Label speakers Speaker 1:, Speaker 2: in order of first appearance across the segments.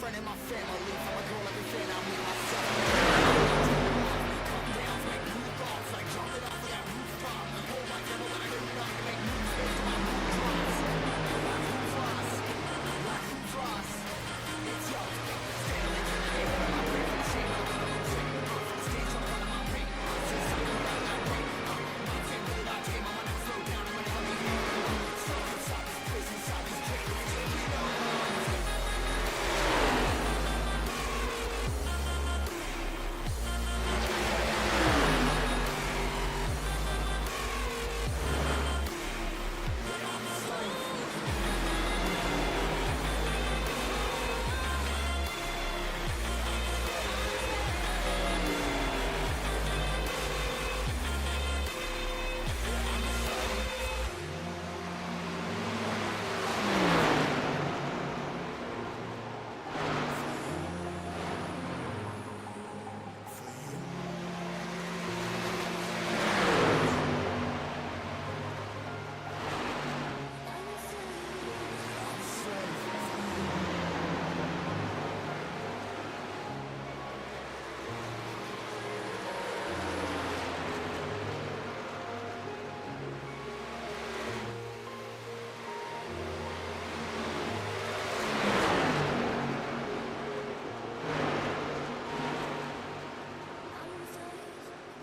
Speaker 1: friend in my family. From a girl, every fan I meet myself. Come down, make new thoughts, like jumping off of that rooftop. Hold my camera when I do nothing, make moves based on my mood drops. Like who's lost? Like who's lost? It's yo. Stanley, I'm ready for the shame. I'm gonna lose it. From the stage, I'm running my pain. I see something out of that pain. My team, really not team. I'm gonna slow down. I'm gonna help me heal. So inside this place, inside this cage, it's taking over.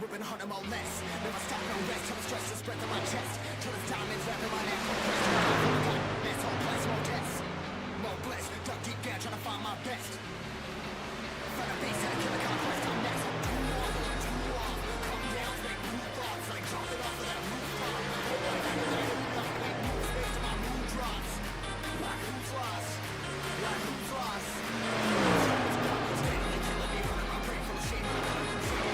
Speaker 1: Whipping harder, more less. Never stop, no rest. Till the stress is spread to my chest. Till it's diamonds wrapping my neck. Less hopeless, more tests. More blessed. Dug deep down, trying to find my best. Find a base and a killer conquest. I'm next. I'm too long, I'm too long. Come down, make new thoughts. Like jumping off of that rooftop. Hold my camera when I do nothing. Make moves based on my mood drops. Like who's lost? Like who's lost? Stanley killing me, running my brain full of shame. I'm gonna lose it.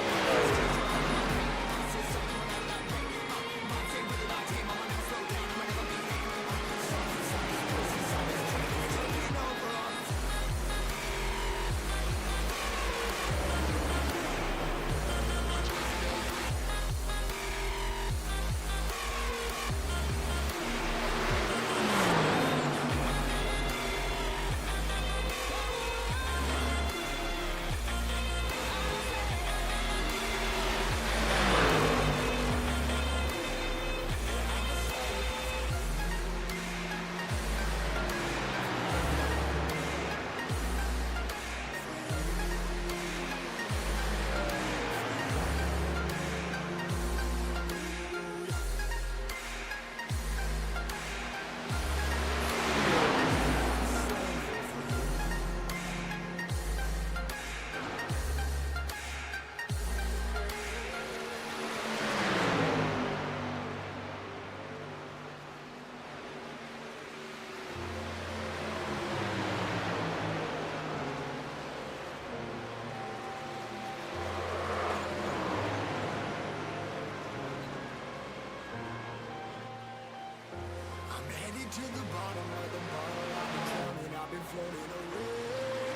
Speaker 1: To the bottom of the bottle, I've been drowning, I've been floating away.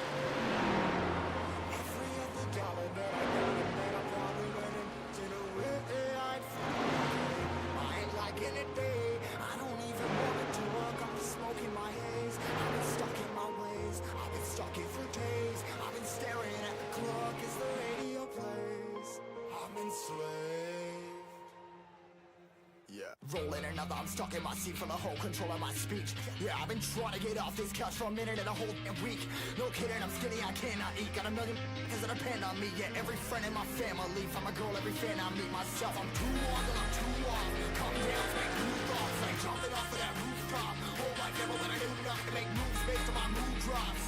Speaker 1: Every other dollar that I got, man, I'm probably running to the way I'd feel. I ain't liking it, babe. I don't even want to talk, I'm just smoking my haze. I've been stuck in my ways, I've been stuck in for days. I've been staring at the clock as the radio plays. I'm enslaved. Yeah. Rolling another, I'm stuck in my seat for the whole control of my speech. Yeah, I've been trying to get off this couch for a minute and a whole week. No kidding, I'm skinny, I cannot eat. Got a million cause that depend on me. Yeah, every friend in my family. From a girl, every fan I meet myself. I'm too long till I'm too long. Come down, make new thoughts. Like jumping off of that rooftop. Hold my camera when I do nothing. Make moves based on my mood drops.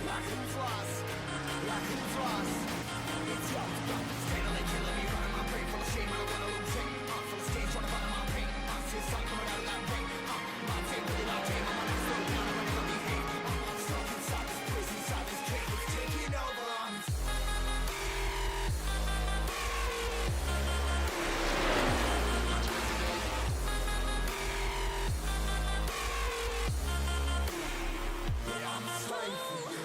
Speaker 1: Like who's lost? Like who's lost? It's yo. Stanley killing me, running my brain full of shame. I don't wanna lose it. Full of stage, trying to find my pain. I see the sun coming out of that rain. My team, really not team. I'm gonna slow down, I'm gonna behave. I'm stuck inside this place, inside this cage. It's taking over. Yeah, I'm a slave for you.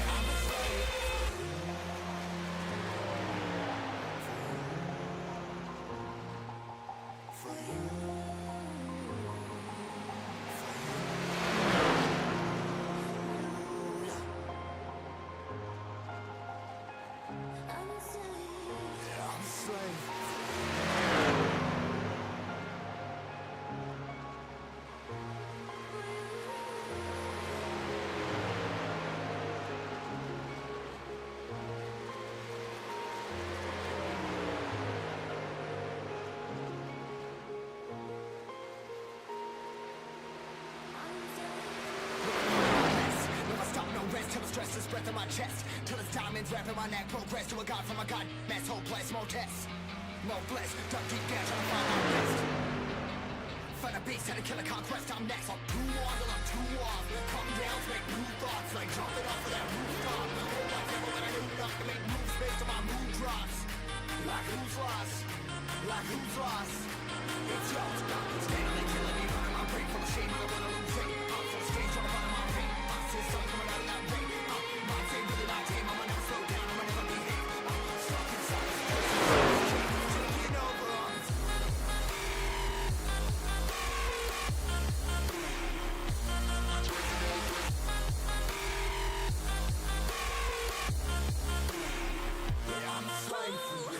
Speaker 1: I'm a stress this breath in my chest till it's diamonds wrapping my neck. Progress to a god from a god mess. Hopeless, more tests, more bliss. Dug deep down trying to find my best. Find a beast and a killer conquest. I'm next. I'm too on till I'm too off. Come down, make new thoughts like jumping off of that rooftop. Hold my tempo when I do not to make moves based on my mood drops. Like who's lost? Like who's lost? It's yours. It's finally killing me. Running my brain full of shame. I don't wanna lose it. I'm so strange trying to find my pain. I see the sun coming out of that rain. My team really my team. I'ma never slow down. I'ma never behave. Stuck inside this place. Taking over. Yeah, I'm a slave for you.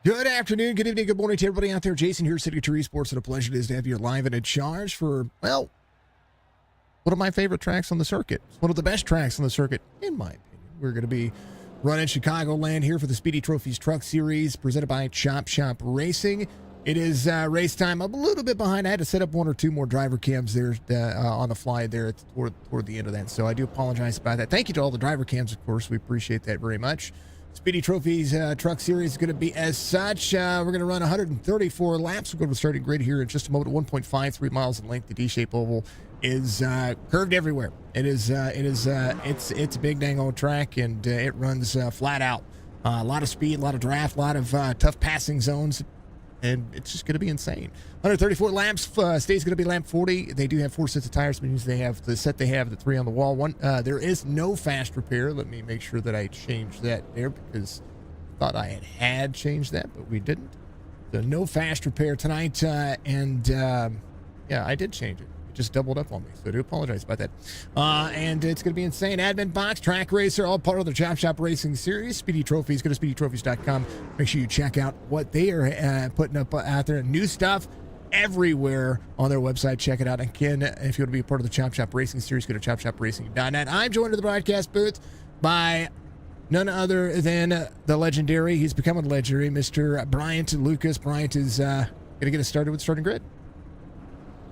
Speaker 2: Good afternoon, good evening, good morning to everybody out there. Jason here, City Tree Sports, and a pleasure it is to have you live and in charge for, well, one of my favorite tracks on the circuit. It's one of the best tracks on the circuit, in my opinion. We're going to be running Chicagoland here for the Speedy Trophies Truck Series presented by Chop Shop Racing. It is race time. I'm a little bit behind. I had to set up one or two more driver cams there on the fly there toward the end of that, so I do apologize about that. Thank you to all the driver cams, of course. We appreciate that very much. Speedy Trophies Truck Series is going to be as such. We're going to run 134 laps. We'll go to the starting grid here in just a moment. 1.53 miles in length. The D-shaped oval is curved everywhere. It's a big dang old track, and it runs flat out. A lot of speed, a lot of draft, a lot of tough passing zones, and it's just going to be insane. 134 laps. State's going to be lap 40. They do have 4 sets of tires, which means they have the set they have, the 3 on the wall. There is no fast repair. Let me make sure that I change that there, because I thought I had changed that, but we didn't. So no fast repair tonight, yeah, I did change it. It just doubled up on me, so I do apologize about that. And it's going to be insane. Admin box, track racer, all part of the Chop Shop Racing Series. Speedy Trophies. Go to speedytrophies.com. Make sure you check out what they are putting up out there. New stuff everywhere on their website. Check it out. And Ken, if you want to be a part of the Chop Shop Racing Series, go to chopshopracing.net. I'm joined in the broadcast booth by none other than the legendary, he's becoming legendary, Mr. Bryant Lucas. Bryant is going to get us started with starting grid.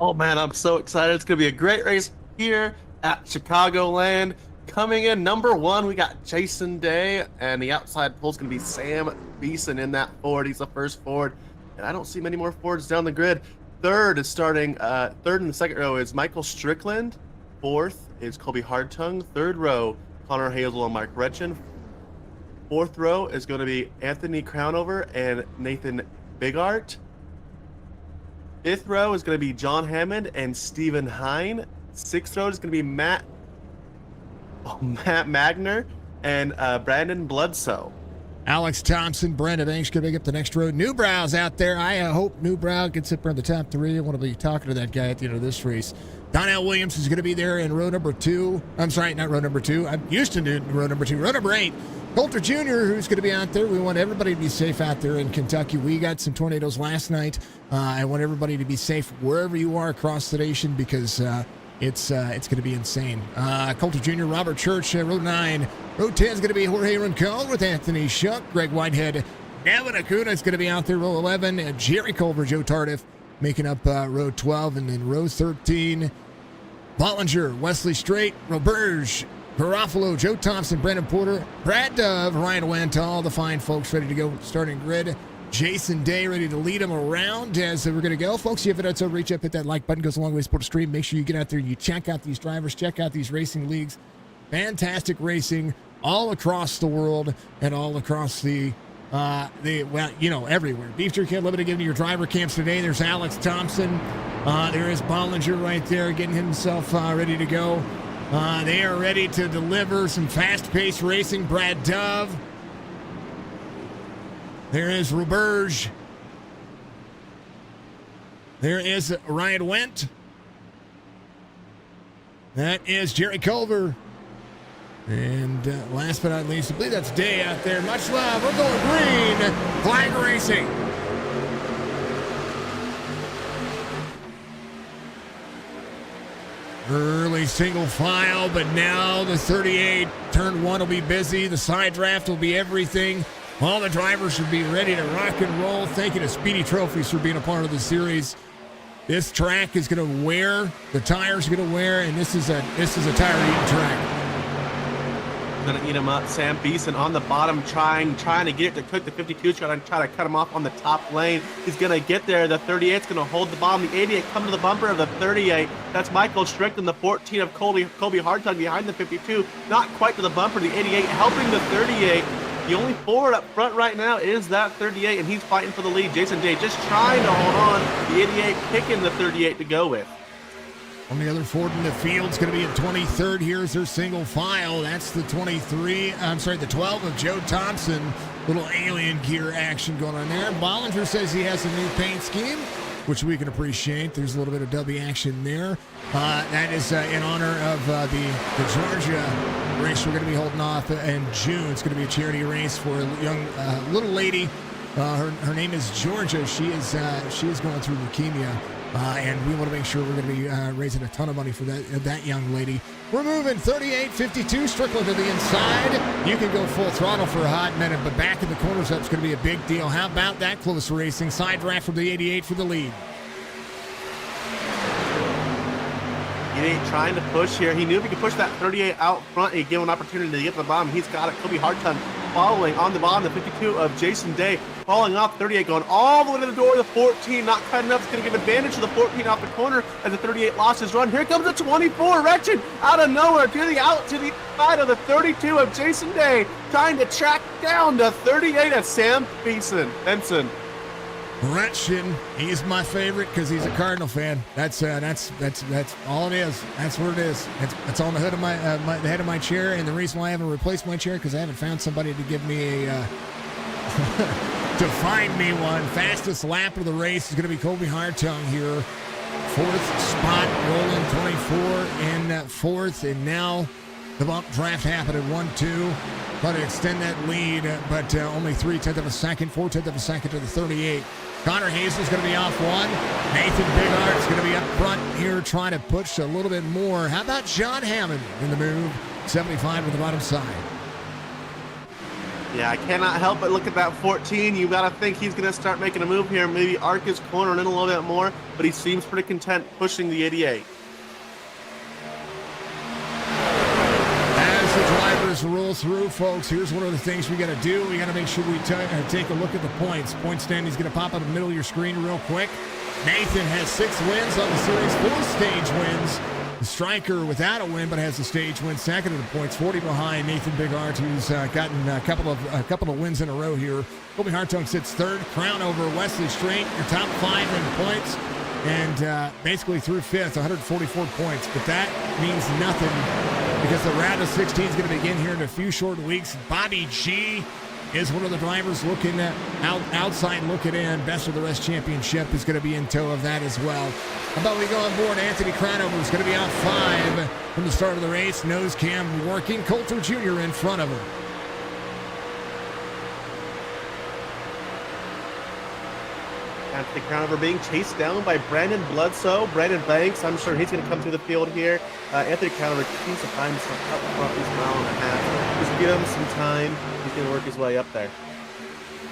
Speaker 3: Oh man, I'm so excited. It's going to be a great race here at Chicagoland. Coming in number 1, we got Jason Day, and the outside pull is going to be Sam Beeson in that Ford. He's the first Ford, and I don't see many more Fords down the grid. Third is starting, third in the second row is Michael Strickland. Fourth is Colby Hardtongue. Third row, Connor Hazel and Mike Retchen. Fourth row is going to be Anthony Crownover and Nathan Bigart. Fifth row is going to be John Hammond and Stephen Hine. Sixth row is going to be Matt Magner and Brandon Bledsoe.
Speaker 2: Alex Thompson, Brandon Banks going to make up the next row. Newbrow's out there. I hope Newbrow gets up in the top 3. I want to be talking to that guy at the end of this race. Donnell Williams is going to be there in row number 2. I'm sorry, not row number 2. I'm used to doing row number 2. Row number 8. Coulter Jr., who's going to be out there. We want everybody to be safe out there in Kentucky. We got some tornadoes last night. I want everybody to be safe wherever you are across the nation because it's going to be insane. Coulter Jr., Robert Church, row 9. Row 10 is going to be Jorge Rincon with Anthony Shuck, Greg Whitehead. Nevin Acuna is going to be out there, row 11. Jerry Culver, Joe Tardif making up row 12. And then row 13, Bollinger, Wesley Strait, Roberge, Garofalo, Joe Thompson, Brandon Porter, Brad Dove, Ryan Wendt, all the fine folks ready to go starting grid. Jason Day ready to lead them around as we're going to go. Folks, if you haven't done so, reach up, hit that like button. Goes a long way to support the stream. Make sure you get out there and you check out these drivers, check out these racing leagues. Fantastic racing all across the world and all across everywhere. Beef Jerky Unlimited giving you your driver camps today. There's Alex Thompson. There is Bollinger right there getting himself ready to go. They are ready to deliver some fast-paced racing. Brad Dove. There is Roberge. There is Ryan Wendt. That is Jerry Culver. And last but not least, I believe that's Day out there. Much love. We're going green. Flag racing. Early single file, but now the 38. Turn 1 will be busy. The side draft will be everything. All the drivers should be ready to rock and roll. Thank you to Speedy Trophies for being a part of the series. This track is going to wear. The tires are going to wear, and this is a tire-eating track.
Speaker 3: Gonna eat him up. Sam Beeson on the bottom, trying to get it to cook. The 52 is trying to cut him off on the top lane. He's gonna get there. The 38's gonna hold the bottom. The 88 coming to the bumper of the 38. That's Michael Strickland. The 14 of Colby Hardtongue behind the 52. Not quite to the bumper. The 88 helping the 38. The only Ford up front right now is that 38, and he's fighting for the lead. Jason Day just trying to hold on. The 88 picking the 38 to go with.
Speaker 2: Only other Ford in the field is going to be in 23rd. Here's their single file. That's the 12 of Joe Thompson. Little alien gear action going on there. Bollinger says he has a new paint scheme, which we can appreciate. There's a little bit of W action there. That is in honor of the Georgia race we're going to be holding off in June. It's going to be a charity race for a young little lady. Her name is Georgia. She is going through leukemia. And we want to make sure we're going to be raising a ton of money for that young lady. We're moving 38-52, Strickland to the inside. You can go full throttle for a hot minute, but back in the corners, that's going to be a big deal. How about that close racing? Side draft from the 88 for the lead.
Speaker 3: He ain't trying to push here. He knew if he could push that 38 out front, he'd give him an opportunity to get to the bottom. He's got it. Colby Hardtongue following on the bottom. The 52 of Jason Day falling off 38, going all the way to the door. The 14 not cut enough. It's going to give advantage to the 14 off the corner as the 38 lost his run. Here comes the 24. Retchen out of nowhere to the side of the 32 of Jason Day, trying to track down the 38 of Sam Beeson. Benson.
Speaker 2: Retchen, he's my favorite because he's a Cardinal fan. That's all it is. That's what it is. It's on the hood of the head of my chair, and the reason why I haven't replaced my chair because I haven't found somebody to give me a to find me one. Fastest lap of the race is going to be Colby Hardtongue here. Fourth spot, rolling 24 in fourth, and now the bump draft happened at 1-2. Trying to extend that lead, but only 0.3 of a second, 0.4 of a second to the 38. Connor Hazel's going to be off one. Nathan Bigart's going to be up front here trying to push a little bit more. How about John Hammond in the move? 75 to the bottom side.
Speaker 3: Yeah, I cannot help but look at that 14. You got to think he's going to start making a move here, maybe arc his corner in a little bit more, but he seems pretty content pushing the 88.
Speaker 2: As drivers to roll through, folks, here's one of the things we got to do. We got to make sure we take a look at the points. Point standing's going to pop up in the middle of your screen real quick. Nathan has 6 wins on the series, 4 stage wins. The striker without a win, but has a stage win, second in the points, 40 behind Nathan Bigart, who's gotten a couple of wins in a row here. Colby Hartung sits third. Crown over Wesley Straight, your top 5 in points, and basically through 5th, 144 points. But that means nothing because the round of 16 is going to begin here in a few short weeks. Bobby G is one of the drivers looking outside looking in. Best of the Rest Championship is going to be in tow of that as well. How about we go on board? Anthony Cranover is going to be out 5 from the start of the race. Nose cam working. Coulter Jr. in front of him.
Speaker 3: Anthony Cranover being chased down by Brandon Bledsoe. Brandon Banks, I'm sure he's going to come through the field here. Anthony Cranover continues to find himself up front. He's a mile and a half. Just give him some time. He's going to work his way up there.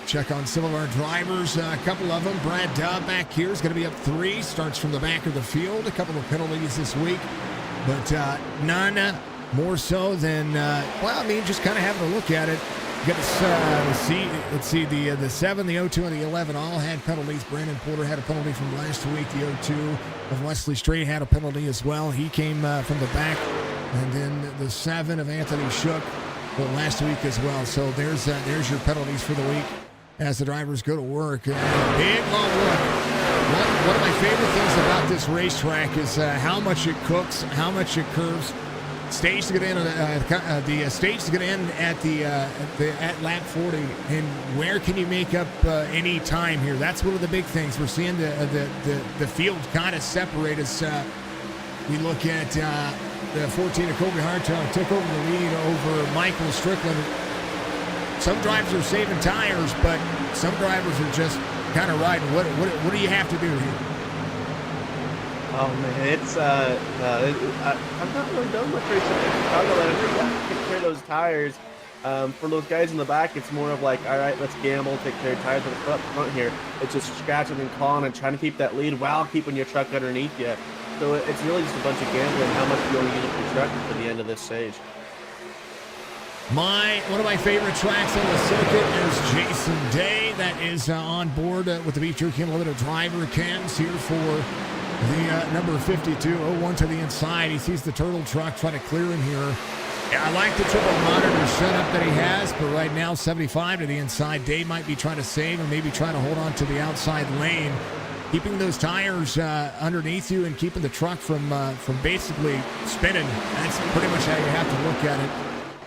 Speaker 2: Check on some of our drivers. A couple of them. Brad Dubb back here is going to be up 3. Starts from the back of the field. A couple of penalties this week, but none more so than, just kind of having a look at it. You got to see, let's see, the 7, the 02, and the 11 all had penalties. Brandon Porter had a penalty from last week. The 02 of Wesley Straight had a penalty as well. He came from the back. And then the 7 of Anthony Shook last week as well. So there's your penalties for the week as the drivers go to work. Big long look. One of my favorite things about this racetrack is how much it cooks, how much it curves. Stage to get in. The stage is going to end at lap 40. And where can you make up any time here? That's one of the big things. We're seeing the field kind of separate as we look at the 14 of Colby Hartung took over the lead over Michael Strickland. Some drivers are saving tires, but some drivers are just kind of riding. What do you have to do here?
Speaker 3: Oh man, it's I'm not really done with racing in Chicagoland. You have to take care of those tires. For those guys in the back, it's more of like, all right, let's gamble, take care of tires on the front here. It's just scratching and clawing and trying to keep that lead while keeping your truck underneath you. So it's really just a bunch of gambling. How much you want to use up your truck for the end of this stage?
Speaker 2: One of my favorite tracks on the circuit is Jason Day. That is on board with the Beef Jerky Unlimited driver cams here for the number 52, 01 to the inside. He sees the turtle truck trying to clear him here. Yeah, I like the triple monitor setup that he has, but right now 75 to the inside. Day might be trying to save or maybe trying to hold on to the outside lane. Keeping those tires underneath you and keeping the truck from basically spinning. That's pretty much how you have to look at it.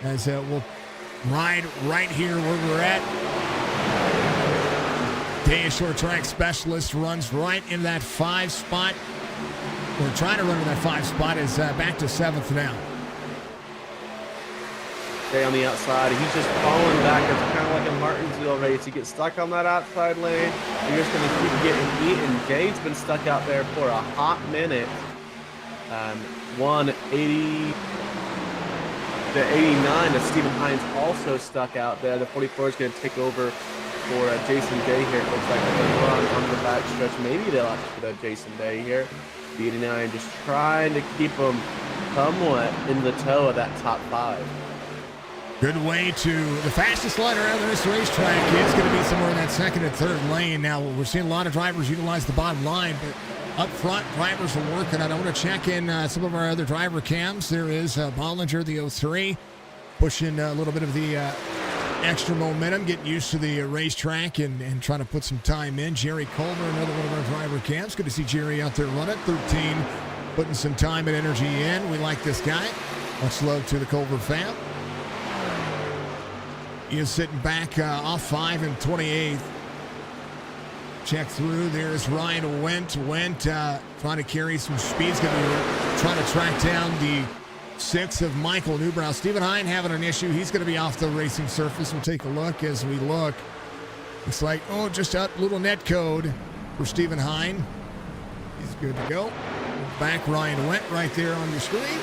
Speaker 2: As we'll ride right here where we're at. Day, a short track specialist, runs right in that 5 spot. We're trying to run in that 5 spot. Is back to 7th now.
Speaker 3: Day on the outside. He's just falling back. It's kind of like a Martinsville race. You get stuck on that outside lane. You're just going to keep getting eaten. Day's been stuck out there for a hot minute. 180 to 89. That Stephen Hines also stuck out there. The 44 is going to take over for Jason Day here. It looks like they're on the back stretch. Maybe they'll have to put Jason Day here. The 89 just trying to keep him somewhat in the toe of that top 5.
Speaker 2: Good way to the fastest line around this racetrack is going to be somewhere in that 2nd and 3rd lane. Now, we're seeing a lot of drivers utilize the bottom line, but up front, drivers are working. I want to check in some of our other driver cams. There is Bollinger, the 03, pushing a little bit of the extra momentum, getting used to the racetrack and trying to put some time in. Jerry Culver, another one of our driver cams. Good to see Jerry out there running. 13, putting some time and energy in. We like this guy. Much love to the Culver fam. He is sitting back off 5 and 28th. Check through. There's Ryan Wendt trying to carry some speed. He's going to be trying to track down the 6 of Michael Newbrow. Stephen Hine having an issue. He's going to be off the racing surface. We'll take a look as we look. Looks like, just a little net code for Stephen Hine. He's good to go. Back Ryan Wendt right there on your screen.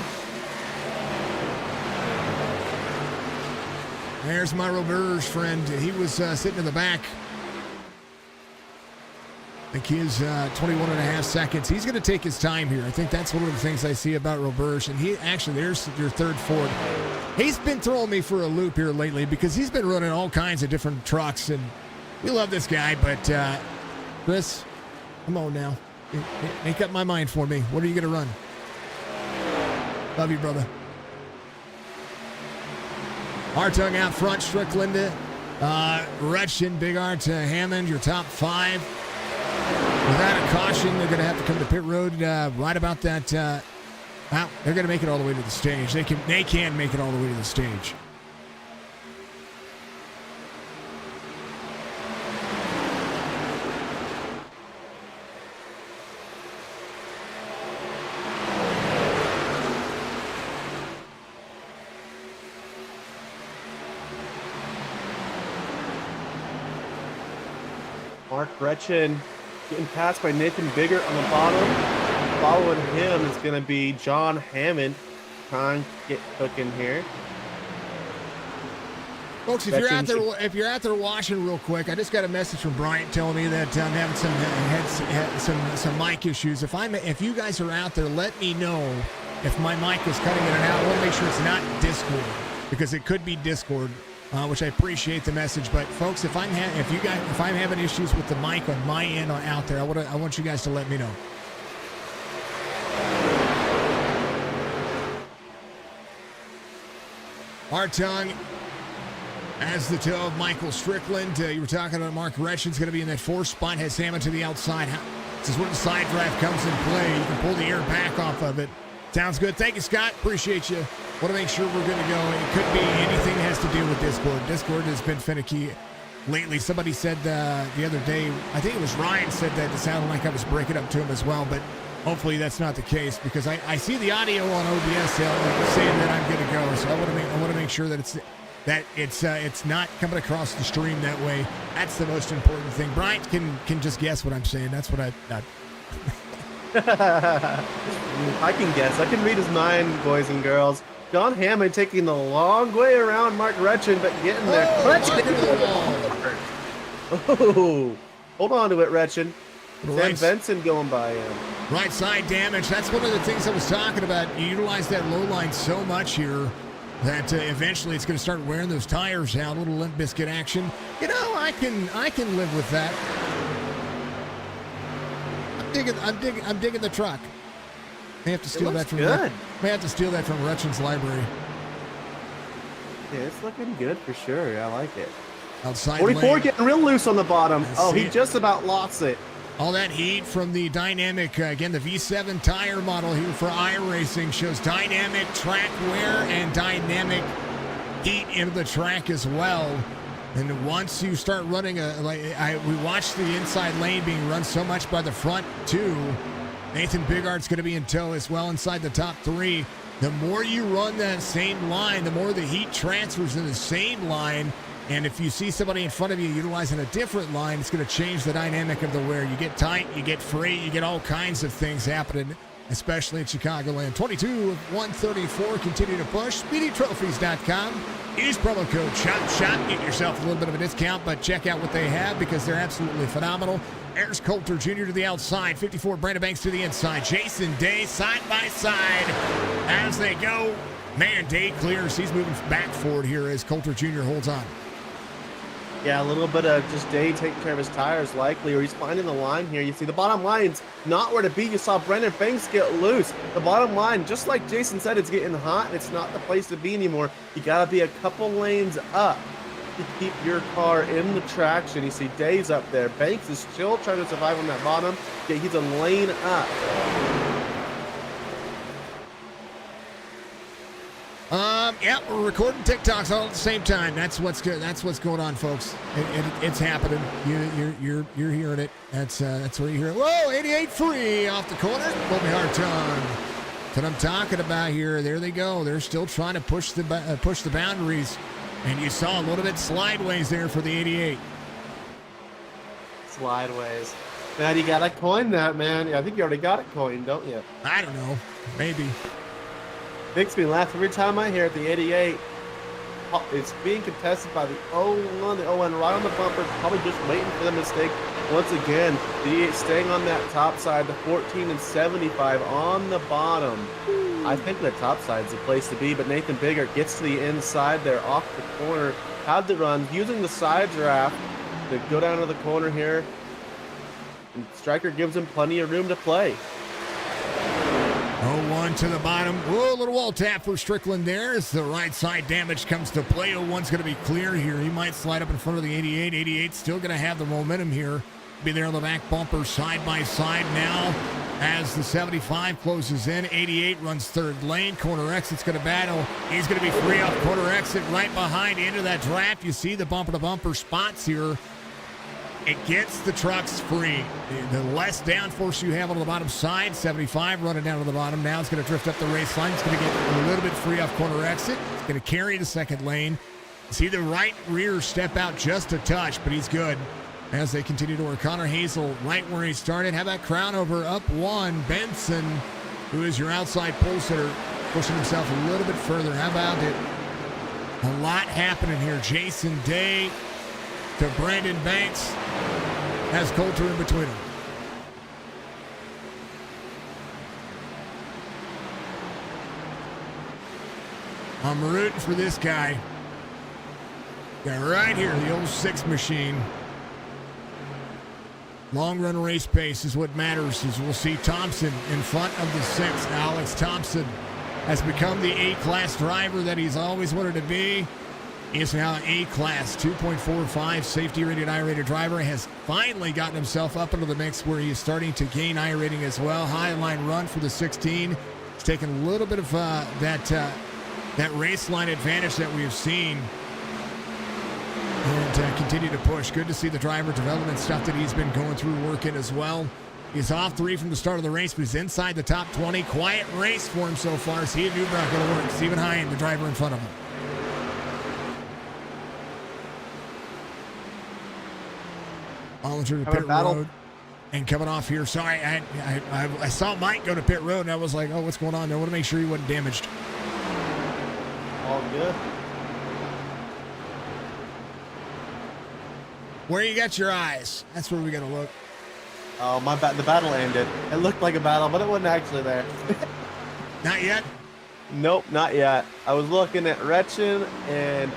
Speaker 2: There's my Roberge friend. He was sitting in the back. I think he is 21 and a half seconds. He's going to take his time here. I think that's one of the things I see about Roberge. And he actually, there's your third Ford. He's been throwing me for a loop here lately because he's been running all kinds of different trucks. And we love this guy. But, Chris, come on now. Make up my mind for me. What are you going to run? Love you, brother. Hartung out front. Strickland, Rutschen, Big Art, Hammond, your top 5. Without a caution, they're going to have to come to pit road right about that. Well, they're going to make it all the way to the stage. They can make it all the way to the stage.
Speaker 3: Mark Gretchen getting passed by Nathan Bigger on the bottom. Following him is going to be John Hammond trying to get cooking here.
Speaker 2: Folks, if you're out there watching real quick, I just got a message from Bryant telling me that I'm having some mic issues. If you guys are out there, let me know if my mic is cutting in and out. I want to make sure it's not Discord because it could be Discord. Which I appreciate the message, but folks, if I'm having issues with the mic on my end or out there, I want you guys to let me know. Hartung as the toe of Michael Strickland. You were talking about Mark Gretchen's going to be in that 4th spot. Has Hammond to the outside. This is where the side drive comes in play. You can pull the air back off of it. Sounds good. Thank you, Scott. Appreciate you. Want to make sure we're good to go. It could be anything that has to do with Discord. Discord has been finicky lately. Somebody said the other day, I think it was Ryan said that it sounded like I was breaking up to him as well, but hopefully that's not the case because I see the audio on OBS saying that I'm good to go. So I want to make sure that it's not coming across the stream that way. That's the most important thing. Brian can just guess what I'm saying. That's what I
Speaker 3: can guess. I can read his mind, boys and girls. John Hammond taking the long way around Mark Gretchen, but getting there. Oh, hold on to it, Gretchen. Sam Benson going by him.
Speaker 2: Right side damage. That's one of the things I was talking about. You utilize that low line so much here that eventually it's going to start wearing those tires out. A little Limp Bizkit action. You know, I can live with that. I'm digging the truck. May have to steal that from Rutschen's library.
Speaker 3: Yeah, it's looking good for sure. Yeah, I like it.
Speaker 2: Outside
Speaker 3: 44
Speaker 2: lane.
Speaker 3: getting real loose on the bottom. He just about lost it.
Speaker 2: All that heat from the dynamic, again, the V7 tire model here for iRacing shows dynamic track wear and dynamic heat into the track as well. And once you start running we watched the inside lane being run so much by the front two. Nathan Bigart's going to be in tow as well inside the top 3. The more you run that same line, the more the heat transfers in the same line. And if you see somebody in front of you utilizing a different line, it's going to change the dynamic of the wear. You get tight, you get free, you get all kinds of things happening, especially in Chicagoland. 22 of 134, continue to push. SpeedyTrophies.com. Use promo code SHOP. Get yourself a little bit of a discount, but check out what they have because they're absolutely phenomenal. Ayers Coulter Jr. to the outside. 54, Brandon Banks to the inside. Jason Day side by side as they go. Man, Day clears. He's moving back forward here as Coulter Jr. holds on.
Speaker 3: Yeah, a little bit of just Day taking care of his tires likely, or he's finding the line here. You see the bottom line's not where to be. You saw Brendan Banks get loose. The bottom line, just like Jason said, it's getting hot. It's not the place to be anymore. You got to be a couple lanes up to keep your car in the traction. You see Day's up there. Banks is still trying to survive on that bottom. Yeah, he's a lane up.
Speaker 2: Yeah, we're recording TikToks all at the same time. That's what's good. That's what's going on, folks. It's happening. You're hearing it. That's where you hear it. Whoa, 88 free off the corner. Bobby Hartung. That's what I'm talking about here. There they go. They're still trying to push the boundaries, and you saw a little bit slideways there for the 88.
Speaker 3: Slideways. Man, you gotta coin that, man. Yeah, I think you already got it coined, don't you?
Speaker 2: I don't know. Maybe.
Speaker 3: Makes me laugh every time I hear it, the 88. it's being contested by the 0-1. The 0-1 right on the bumper, probably just waiting for the mistake. Once again, the 8 staying on that top side, the 14 and 75 on the bottom. I think the top side is the place to be, but Nathan Bigart gets to the inside there off the corner, had the run, using the side draft to go down to the corner here. And Stryker gives him plenty of room to play.
Speaker 2: 0-1 to the bottom. Whoa, little wall tap for Strickland there as the right side damage comes to play. 0-1's going to be clear here. He might slide up in front of the 88. 88's still going to have the momentum here. Be there on the back bumper side by side now as the 75 closes in. 88 runs third lane. Corner exit's going to battle. He's going to be free off corner exit right behind into that draft. You see the bumper-to-bumper spots here. It gets the trucks free. The less downforce you have on the bottom side, 75 running down to the bottom. Now it's going to drift up the race line. It's going to get a little bit free off corner exit. It's going to carry the second lane. See the right rear step out just a touch, but he's good as they continue to work. Connor Hazel right where he started. How about Crown over up 1? Benson, who is your outside pole sitter, pushing himself a little bit further. How about it? A lot happening here. Jason Day to Brandon Banks has Coulter in between them. I'm rooting for this guy. Got right here, the old 6 machine. Long run race pace is what matters, as we'll see Thompson in front of the 6. Alex Thompson has become the A-class driver that he's always wanted to be. He is now an A-class, 2.45 safety-rated, I-rated driver. Has finally gotten himself up into the mix where he is starting to gain I-rating as well. High line run for the 16. He's taken a little bit of that race line advantage that we've seen and continue to push. Good to see the driver development stuff that he's been going through working as well. He's off 3 from the start of the race, but he's inside the top 20. Quiet race for him so far. See if Newbrock going to work. Stephen Hine, the driver in front of him. Bollinger to pit road and coming off here. Sorry, I saw Mike go to pit road and I was like, oh, what's going on? I want to make sure he wasn't damaged.
Speaker 3: All good.
Speaker 2: Where you got your eyes? That's where we got to look.
Speaker 3: Oh, my bad. The battle ended. It looked like a battle, but it wasn't actually there.
Speaker 2: Not yet?
Speaker 3: Nope, not yet. I was looking at Retchen and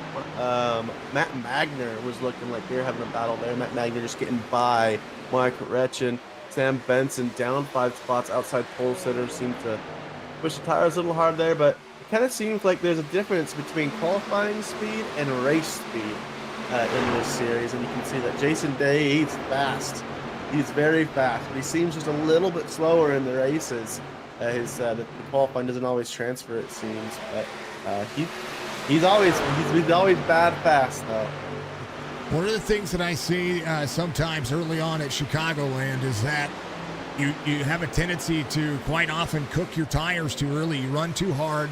Speaker 3: Matt Magner was looking like they were having a battle there. Matt Magner just getting by Mike Retchen. Sam Benson down 5 spots. Outside pole sitter seemed to push the tires a little hard there, but it kind of seems like there's a difference between qualifying speed and race speed in this series. And you can see that Jason Day, he's fast. He's very fast, but he seems just a little bit slower in the races. The qualifying doesn't always transfer, it seems, but he's always bad fast though.
Speaker 2: One of the things that I see sometimes early on at Chicagoland is that you have a tendency to quite often cook your tires too early. You run too hard,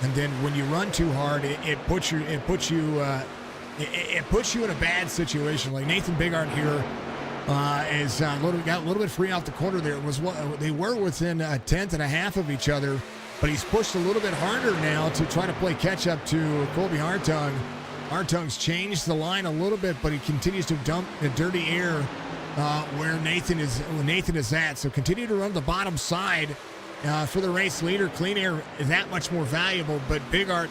Speaker 2: and then when you run too hard, it puts you in a bad situation. Like Nathan Bigart here. Got a little bit free off the corner there. They were within a tenth and a half of each other, but he's pushed a little bit harder now to try to play catch up to Colby Hartung. Hartung's changed the line a little bit, but he continues to dump the dirty air where Nathan is at. So continue to run the bottom side for the race leader. Clean air is that much more valuable, but Bigart,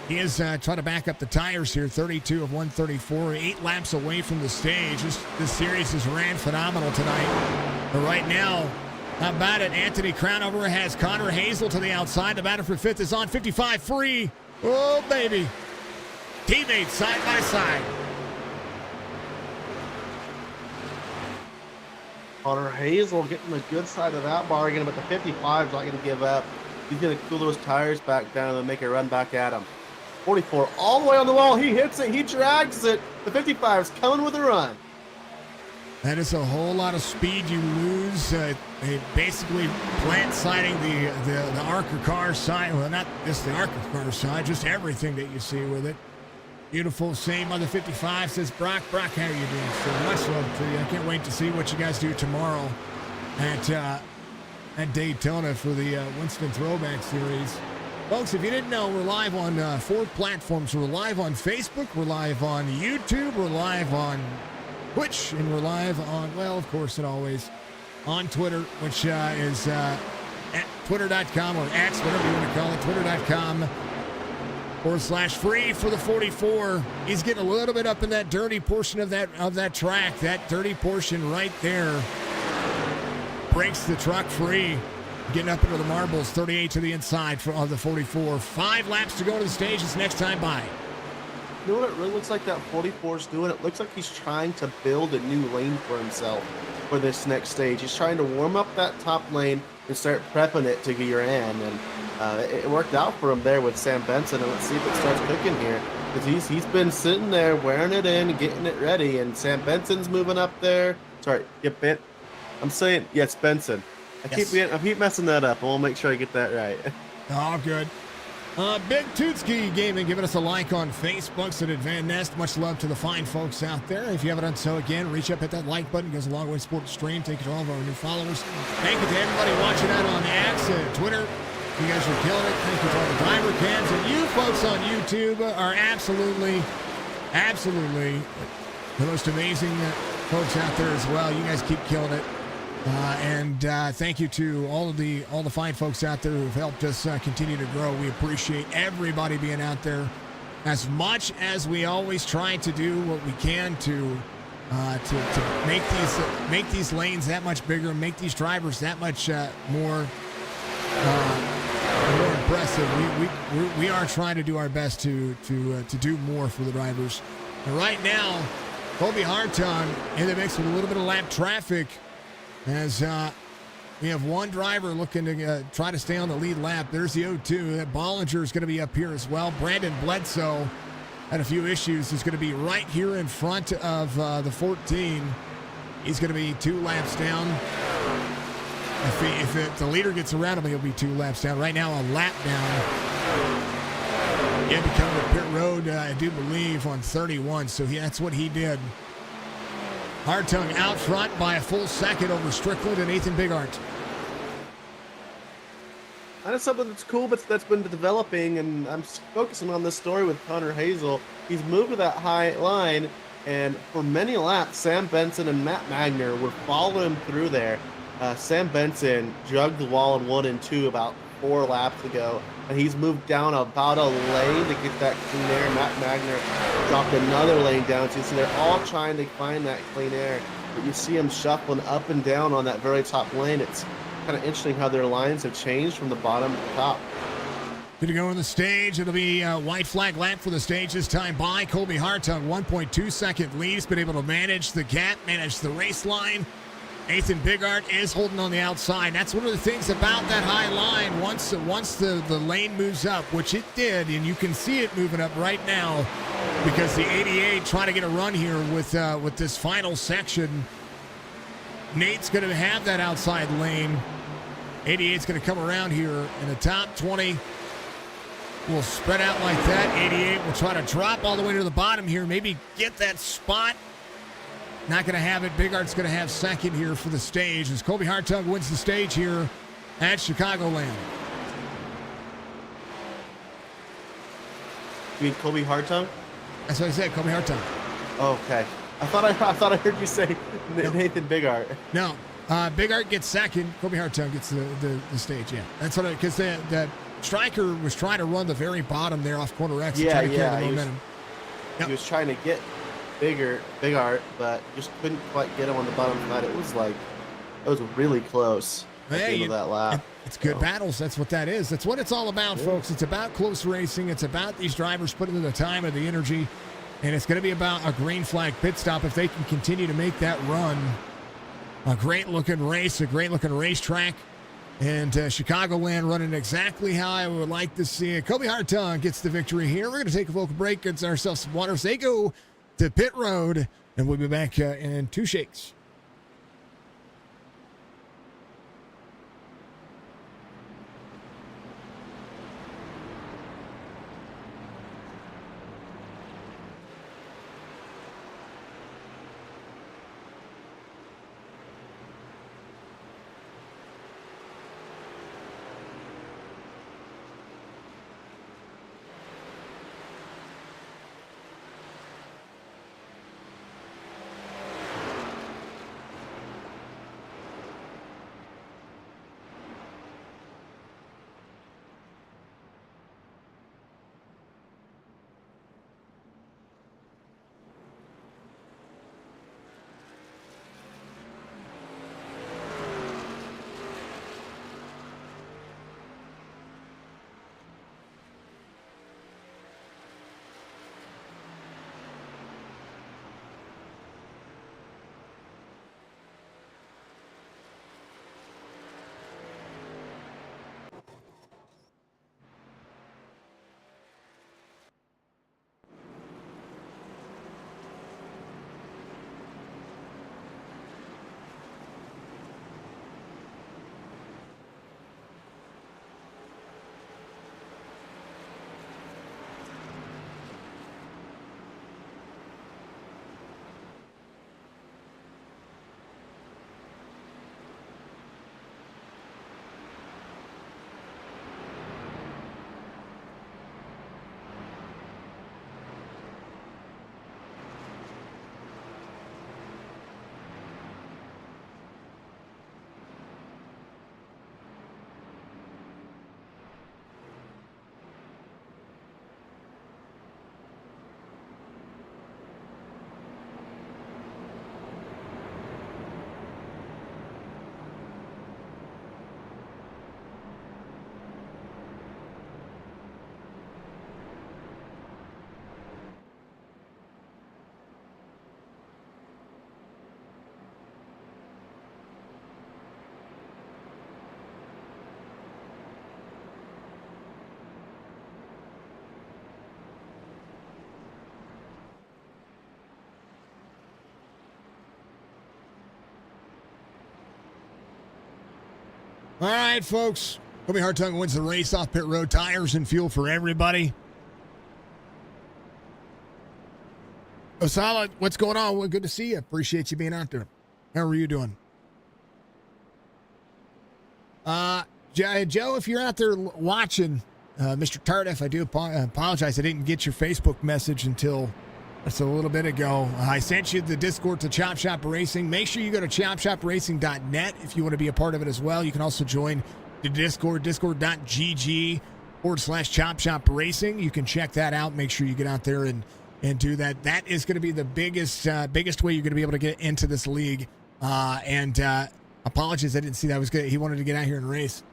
Speaker 2: he is trying to back up the tires here. 32 of 134, 8 laps away from the stage. This series has ran phenomenal tonight. But right now, how about it? Anthony Crownover has Connor Hazel to the outside. The batter for 5th is on 55 free. Oh, baby. Teammates side by side.
Speaker 3: Connor Hazel getting the good side of that bargain, but the 55's not going to give up. He's going to cool those tires back down and make a run back at him. 44 all the way on the wall. He hits it. He drags it. The 55's coming with a run.
Speaker 2: That is a whole lot of speed you lose. Basically plant siding the ARCA car side. Well, not just the ARCA car side, just everything that you see with it. Beautiful. Same on the 55, says Brock. Brock, how are you doing, sir? Much love to you. I can't wait to see what you guys do tomorrow at Daytona for the Winston Throwback Series. Folks, if you didn't know, we're live on 4 platforms. We're live on Facebook, we're live on YouTube, we're live on Twitch, and we're live on, well, of course, and always, on Twitter, which is at twitter.com or X, whatever you want to call it, twitter.com/free for the 44. He's getting a little bit up in that dirty portion of that track. That dirty portion right there breaks the truck free. Getting up into the marbles, 38 to the inside of the 44. 5 laps to go to the stage. It's next time by.
Speaker 3: You know what it really looks like that 44 is doing? It looks like he's trying to build a new lane for himself for this next stage. He's trying to warm up that top lane and start prepping it to gear in. And it worked out for him there with Sam Benson. And let's see if it starts cooking here. Because he's been sitting there wearing it in, getting it ready. And Sam Benson's moving up there. Sorry, get bit. I'm saying, yes, Benson. I keep messing that up. We'll make sure I get that right.
Speaker 2: Oh, good. Big Tootski Gaming giving us a like on Facebook. So did Van Nest. Much love to the fine folks out there. If you haven't done so, again, reach up, hit that like button. It goes a long way to support the stream. Thank you to all of our new followers. Thank you to everybody watching out on X and Twitter. You guys are killing it. Thank you to all the driver cams. And you folks on YouTube are absolutely the most amazing folks out there as well. You guys keep killing it. And thank you to all the fine folks out there who've helped us continue to grow. We appreciate everybody being out there as much as we always try to do what we can to make these lanes that much bigger, make these drivers that much more impressive. We are trying to do our best to do more for the drivers. And right now, Colby Hartung in the mix with a little bit of lap traffic. As we have one driver looking to try to stay on the lead lap. There's the 0-2. That Bollinger is going to be up here as well. Brandon Bledsoe had a few issues. He's going to be right here in front of the 14. He's going to be 2 laps down. If the leader gets around him, he'll be 2 laps down. Right now, a lap down. He had to come to pit road, I do believe, on 31. So that's what he did. Hartung out front by a full second over Strickland and Nathan Bigart.
Speaker 3: That's something that's cool, but that's been developing, and I'm focusing on this story with Connor Hazel. He's moved to that high line, and for many laps, Sam Benson and Matt Magner would follow him through there. Sam Benson jugged the wall in 1 and 2 about 4 laps ago, and he's moved down about a lane to get that clean air. Matt Magner dropped another lane down, so they're all trying to find that clean air. But you see them shuffling up and down on that very top lane. It's kind of interesting how their lines have changed from the bottom to the top.
Speaker 2: Good to go on the stage. It'll be a white flag lap for the stage this time by Colby Hartung. 1.2 second lead. He's been able to manage the gap, manage the race line. Nathan Bigart is holding on the outside. That's one of the things about that high line. Once the lane moves up, which it did, and you can see it moving up right now because the 88 trying to get a run here with this final section. Nate's going to have that outside lane. 88's going to come around here, and the top 20 will spread out like that. 88 will try to drop all the way to the bottom here, maybe get that spot. Not going to have it. Bigart's going to have second here for the stage as Colby Hartung wins the stage here at Chicagoland.
Speaker 3: You mean Colby Hartung?
Speaker 2: That's what I said, Colby Hartung.
Speaker 3: Oh, okay. I thought I heard you say Nathan Bigart.
Speaker 2: No, Bigart gets second. Colby Hartung gets the stage. Yeah, that's what because the striker was trying to run the very bottom there off corner X.
Speaker 3: Yeah.
Speaker 2: He
Speaker 3: was trying to get Bigart, but just couldn't quite get him on the bottom side. It was really close at the end of that lap.
Speaker 2: It's good battles. That's what that is. That's what it's all about, folks. It's about close racing. It's about these drivers putting in the time and the energy, and it's going to be about a green flag pit stop if they can continue to make that run. A great-looking race, a great-looking racetrack, and Chicagoland running exactly how I would like to see it. Colby Hartung gets the victory here. We're going to take a vocal break, get ourselves some water. So they go to pit road, and we'll be back in 2 shakes. All right, folks. Kobe Hartung wins the race off pit road. Tires and fuel for everybody. Osala, what's going on? Well, good to see you. Appreciate you being out there. How are you doing? Joe, if you're out there watching, Mr. Tardif, I do apologize. I didn't get your Facebook message until just a little bit ago. I sent you the Discord to Chop Shop Racing. Make sure you go to chopshopracing.net if you want to be a part of it as well. You can also join the Discord, discord.gg/Chop Shop Racing. You can check that out. Make sure you get out there and do that. That is going to be the biggest way you're going to be able to get into this league. Apologies, I didn't see that. I was good. He wanted to get out here and race.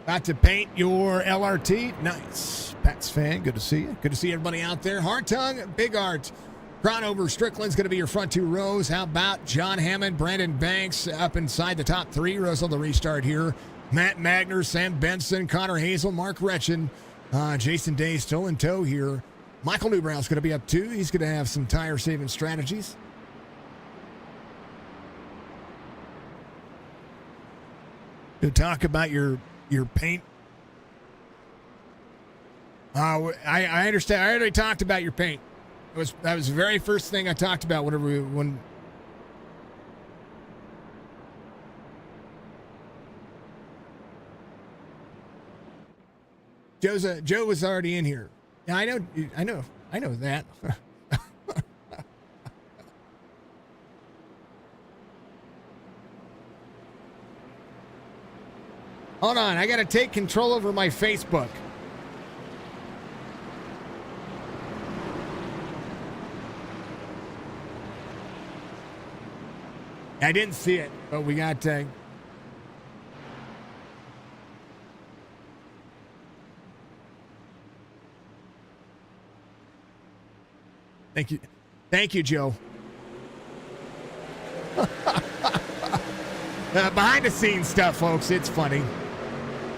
Speaker 2: About to paint your LRT. Nice. Pats fan, good to see you. Good to see everybody out there. Hartung, Big Art, Cronover, Strickland's going to be your front two rows. How about John Hammond, Brandon Banks up inside the top three rows on the restart here. Matt Magner, Sam Benson, Connor Hazel, Mark Retchen, Jason Day still in tow here. Michael Newbrow's going to be up too. He's going to have some tire saving strategies. To talk about your paint. I understand. I already talked about your paint. That was the very first thing I talked about when Joe was already in here. Yeah, I know that. Hold on, I got to take control over my Facebook. I didn't see it, but we got... Thank you. Thank you, Joe. Behind the scenes stuff, folks. It's funny.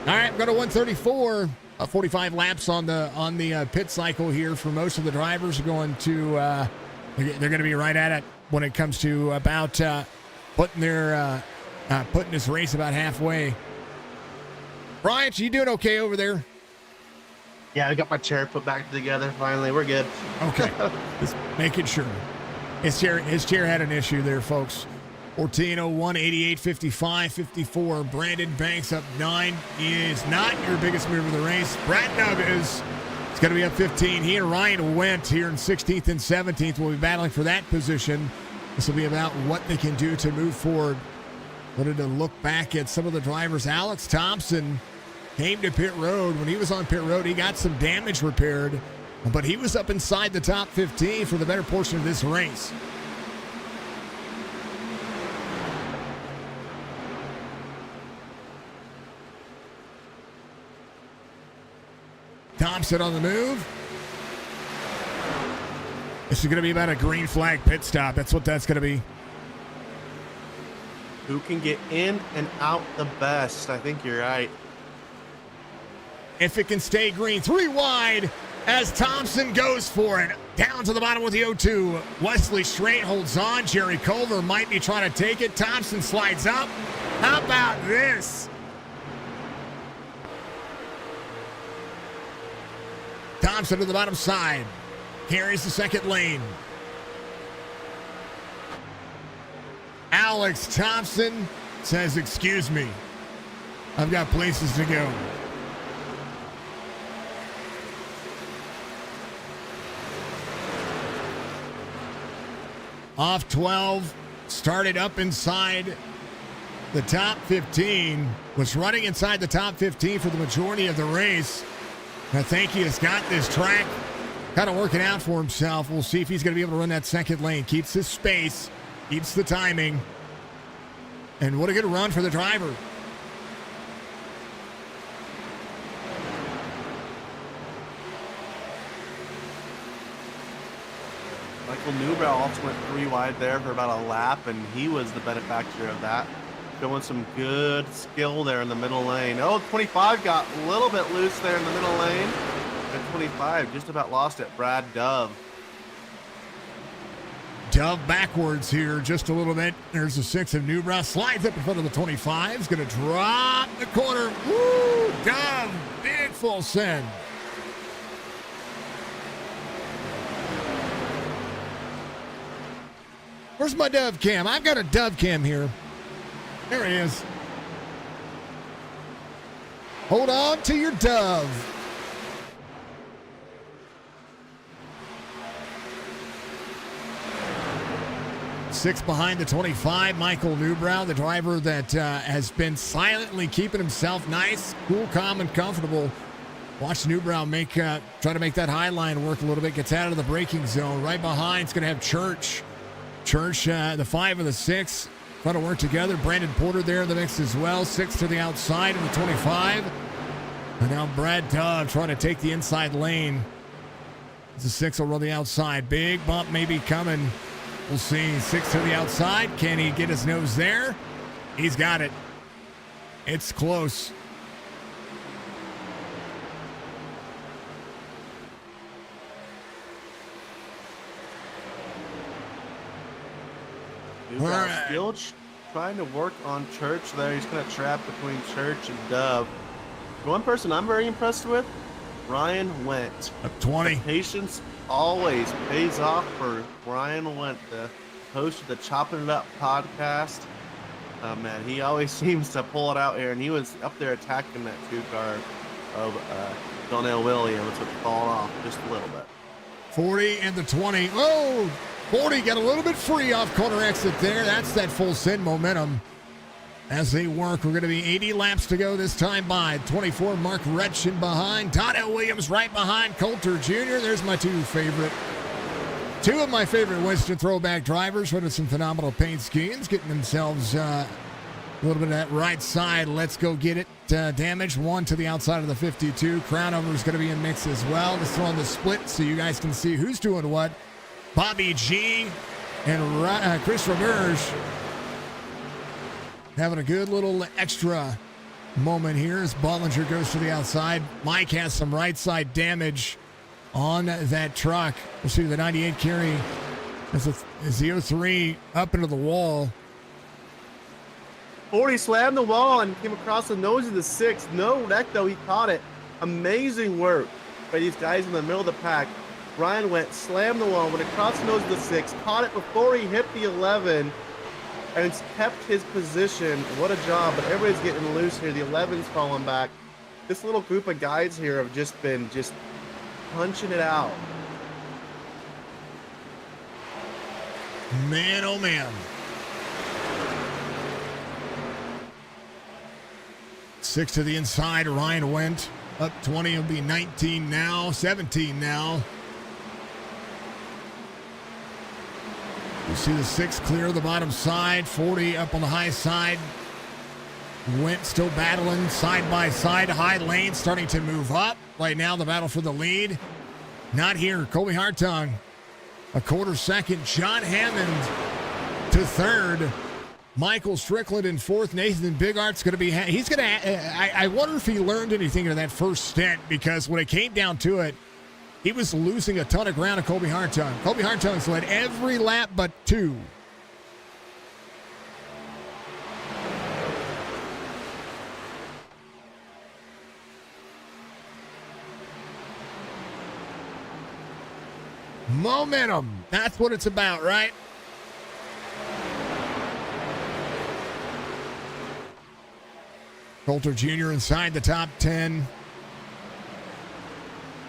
Speaker 2: All right, we're going to 134. 45 laps on the pit cycle here for most of the drivers. Are going to they're going to be right at it when it comes to about putting this race about halfway. Bryant, you doing okay over there?
Speaker 3: Yeah, I got my chair put back together. Finally, we're good.
Speaker 2: Okay, just making sure. His chair had an issue there, folks. 14:01, 88, 55, 54. Brandon Banks up 9. He is not your biggest mover of the race. Brad Nugg is. It's going to be up 15. He and Ryan Wendt here in 16th and 17th will be battling for that position. This will be about what they can do to move forward. Wanted to look back at some of the drivers. Alex Thompson came to pit road. When he was on pit road, he got some damage repaired, but he was up inside the top 15 for the better portion of this race. Thompson on the move. This is going to be about a green flag pit stop. That's what that's going to be.
Speaker 3: Who can get in and out the best? I think you're right.
Speaker 2: If it can stay green, 3 wide as Thompson goes for it. Down to the bottom with the 0-2. Wesley Straight holds on. Jerry Culver might be trying to take it. Thompson slides up. How about this? Thompson to the bottom side. Carries the second lane. Alex Thompson says, "Excuse me. I've got places to go." Off 12, started up inside the top 15, was running inside the top 15 for the majority of the race. I think he has got this track kind of working out for himself. We'll see if he's going to be able to run that second lane. Keeps his space, keeps the timing, and what a good run for the driver.
Speaker 3: Michael Newbrow also went 3 wide there for about a lap, and he was the benefactor of that. Showing some good skill there in the middle lane. Oh, 25 got a little bit loose there in the middle lane. And 25 just about lost it. Brad Dove.
Speaker 2: Dove backwards here just a little bit. There's the 6 of Newbrow. Slides up in front of the 25. Is going to drop the corner. Woo! Dove. Big full send. Where's my Dove cam? I've got a Dove cam here. There he is. Hold on to your Dove. Six behind the 25, Michael Newbrow, the driver that has been silently keeping himself nice, cool, calm, and comfortable. Watch Newbrow try to make that high line work a little bit. Gets out of the braking zone. Right behind, it's going to have Church. Church, the 5 and the 6, trying to work together. Brandon Porter there in the mix as well. 6 to the outside of the 25. And now Brad Dove trying to take the inside lane. The 6 will run the outside. Big bump maybe coming. We'll see. 6 to the outside. Can he get his nose there? He's got it. It's close.
Speaker 3: All right. Still trying to work on Church there. He's kind of trapped between Church and Dove. One person I'm very impressed with, Ryan Went.
Speaker 2: Up 20.
Speaker 3: The patience always pays off for Ryan Went, the host of the Chopping It Up podcast. Man, he always seems to pull it out here, and he was up there attacking that 2-car of Donnell Williams, which fall off just a little bit.
Speaker 2: 40 and the 20. Oh, 40 got a little bit free off corner exit there. That's that full send momentum. As they work, we're going to be 80 laps to go this time by. 24, Mark Retchen behind. Donnell Williams right behind Coulter Jr. There's my two of my favorite Winston throwback drivers running some phenomenal paint schemes, getting themselves a little bit of that right side. Let's go get it. Damage 1 to the outside of the 52. Crownover is going to be in mix as well. Let's throw on the split so you guys can see who's doing what. Bobby G and Chris Roberge having a good little extra moment here as Bollinger goes to the outside. Mike has some right side damage on that truck. We'll see the 98 carry as the 03 up into the wall.
Speaker 3: 40 slammed the wall and came across the nose of the 6. No neck, though. He caught it. Amazing work by these guys in the middle of the pack. Ryan Went, slammed the wall, went across the nose of the 6, caught it before he hit the 11, and it's kept his position. What a job, but everybody's getting loose here. The 11's falling back. This little group of guys here have just been punching it out.
Speaker 2: Man, oh man. 6 to the inside, Ryan Went. Up 20, will be 19 now, 17 now. You see the 6 clear the bottom side, 40 up on the high side. Went still battling side by side, high lane starting to move up. Right now the battle for the lead. Not here, Colby Hartung. A quarter second, John Hammond to third. Michael Strickland in fourth. Nathan Bigart's going to be, I wonder if he learned anything in that first stint, because when it came down to it, he was losing a ton of ground to Colby Hartung. Colby Hartung's led every lap but 2. Momentum. That's what it's about, right? Coulter Jr. inside the top 10.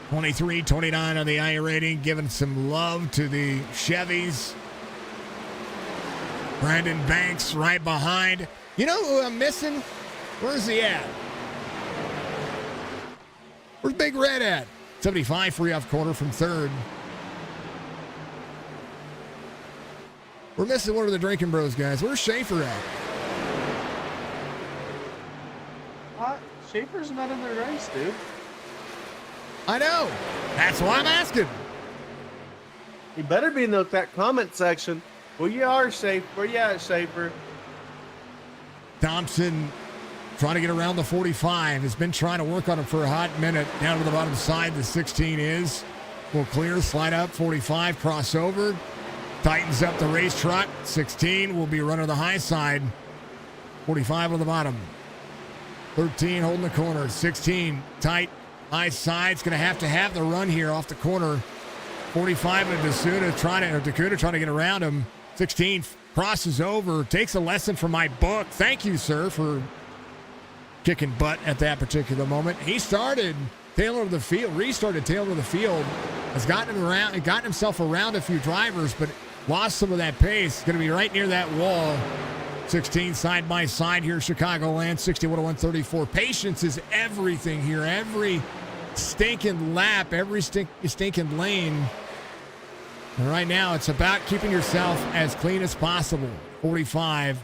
Speaker 2: 23, 29 on the I rating, giving some love to the Chevys. Brandon Banks right behind. You know who I'm missing? Where's he at? Where's Big Red at? 75 free off quarter from third. We're missing one of the Drinking Bros guys. Where's Schaefer at?
Speaker 3: What? Schaefer's not in the race, dude.
Speaker 2: I know. That's why I'm asking.
Speaker 3: You better be in that comment section. Well, you are Schaefer. Where you at, Schaefer?
Speaker 2: Thompson trying to get around the 45. Has been trying to work on it for a hot minute. Down to the bottom side, the 16 is. Will clear, slide up, 45, crossover. tightens up the race truck. 16 will be running the high side. 45 on the bottom. 13 holding the corner. 16 tight, high side. It's going to have the run here off the corner. 45 and Dakota trying to get around him. 16 crosses over. Takes a lesson from my book. Thank you, sir, for kicking butt at that particular moment. He started tail of the field, restarted tail of the field. Has gotten himself around a few drivers, but lost some of that pace. Going to be right near that wall. 16 side by side here, Chicagoland, 61 to 134. Patience is everything here. Every stinking lap, every stinking lane. And right now, it's about keeping yourself as clean as possible. 45,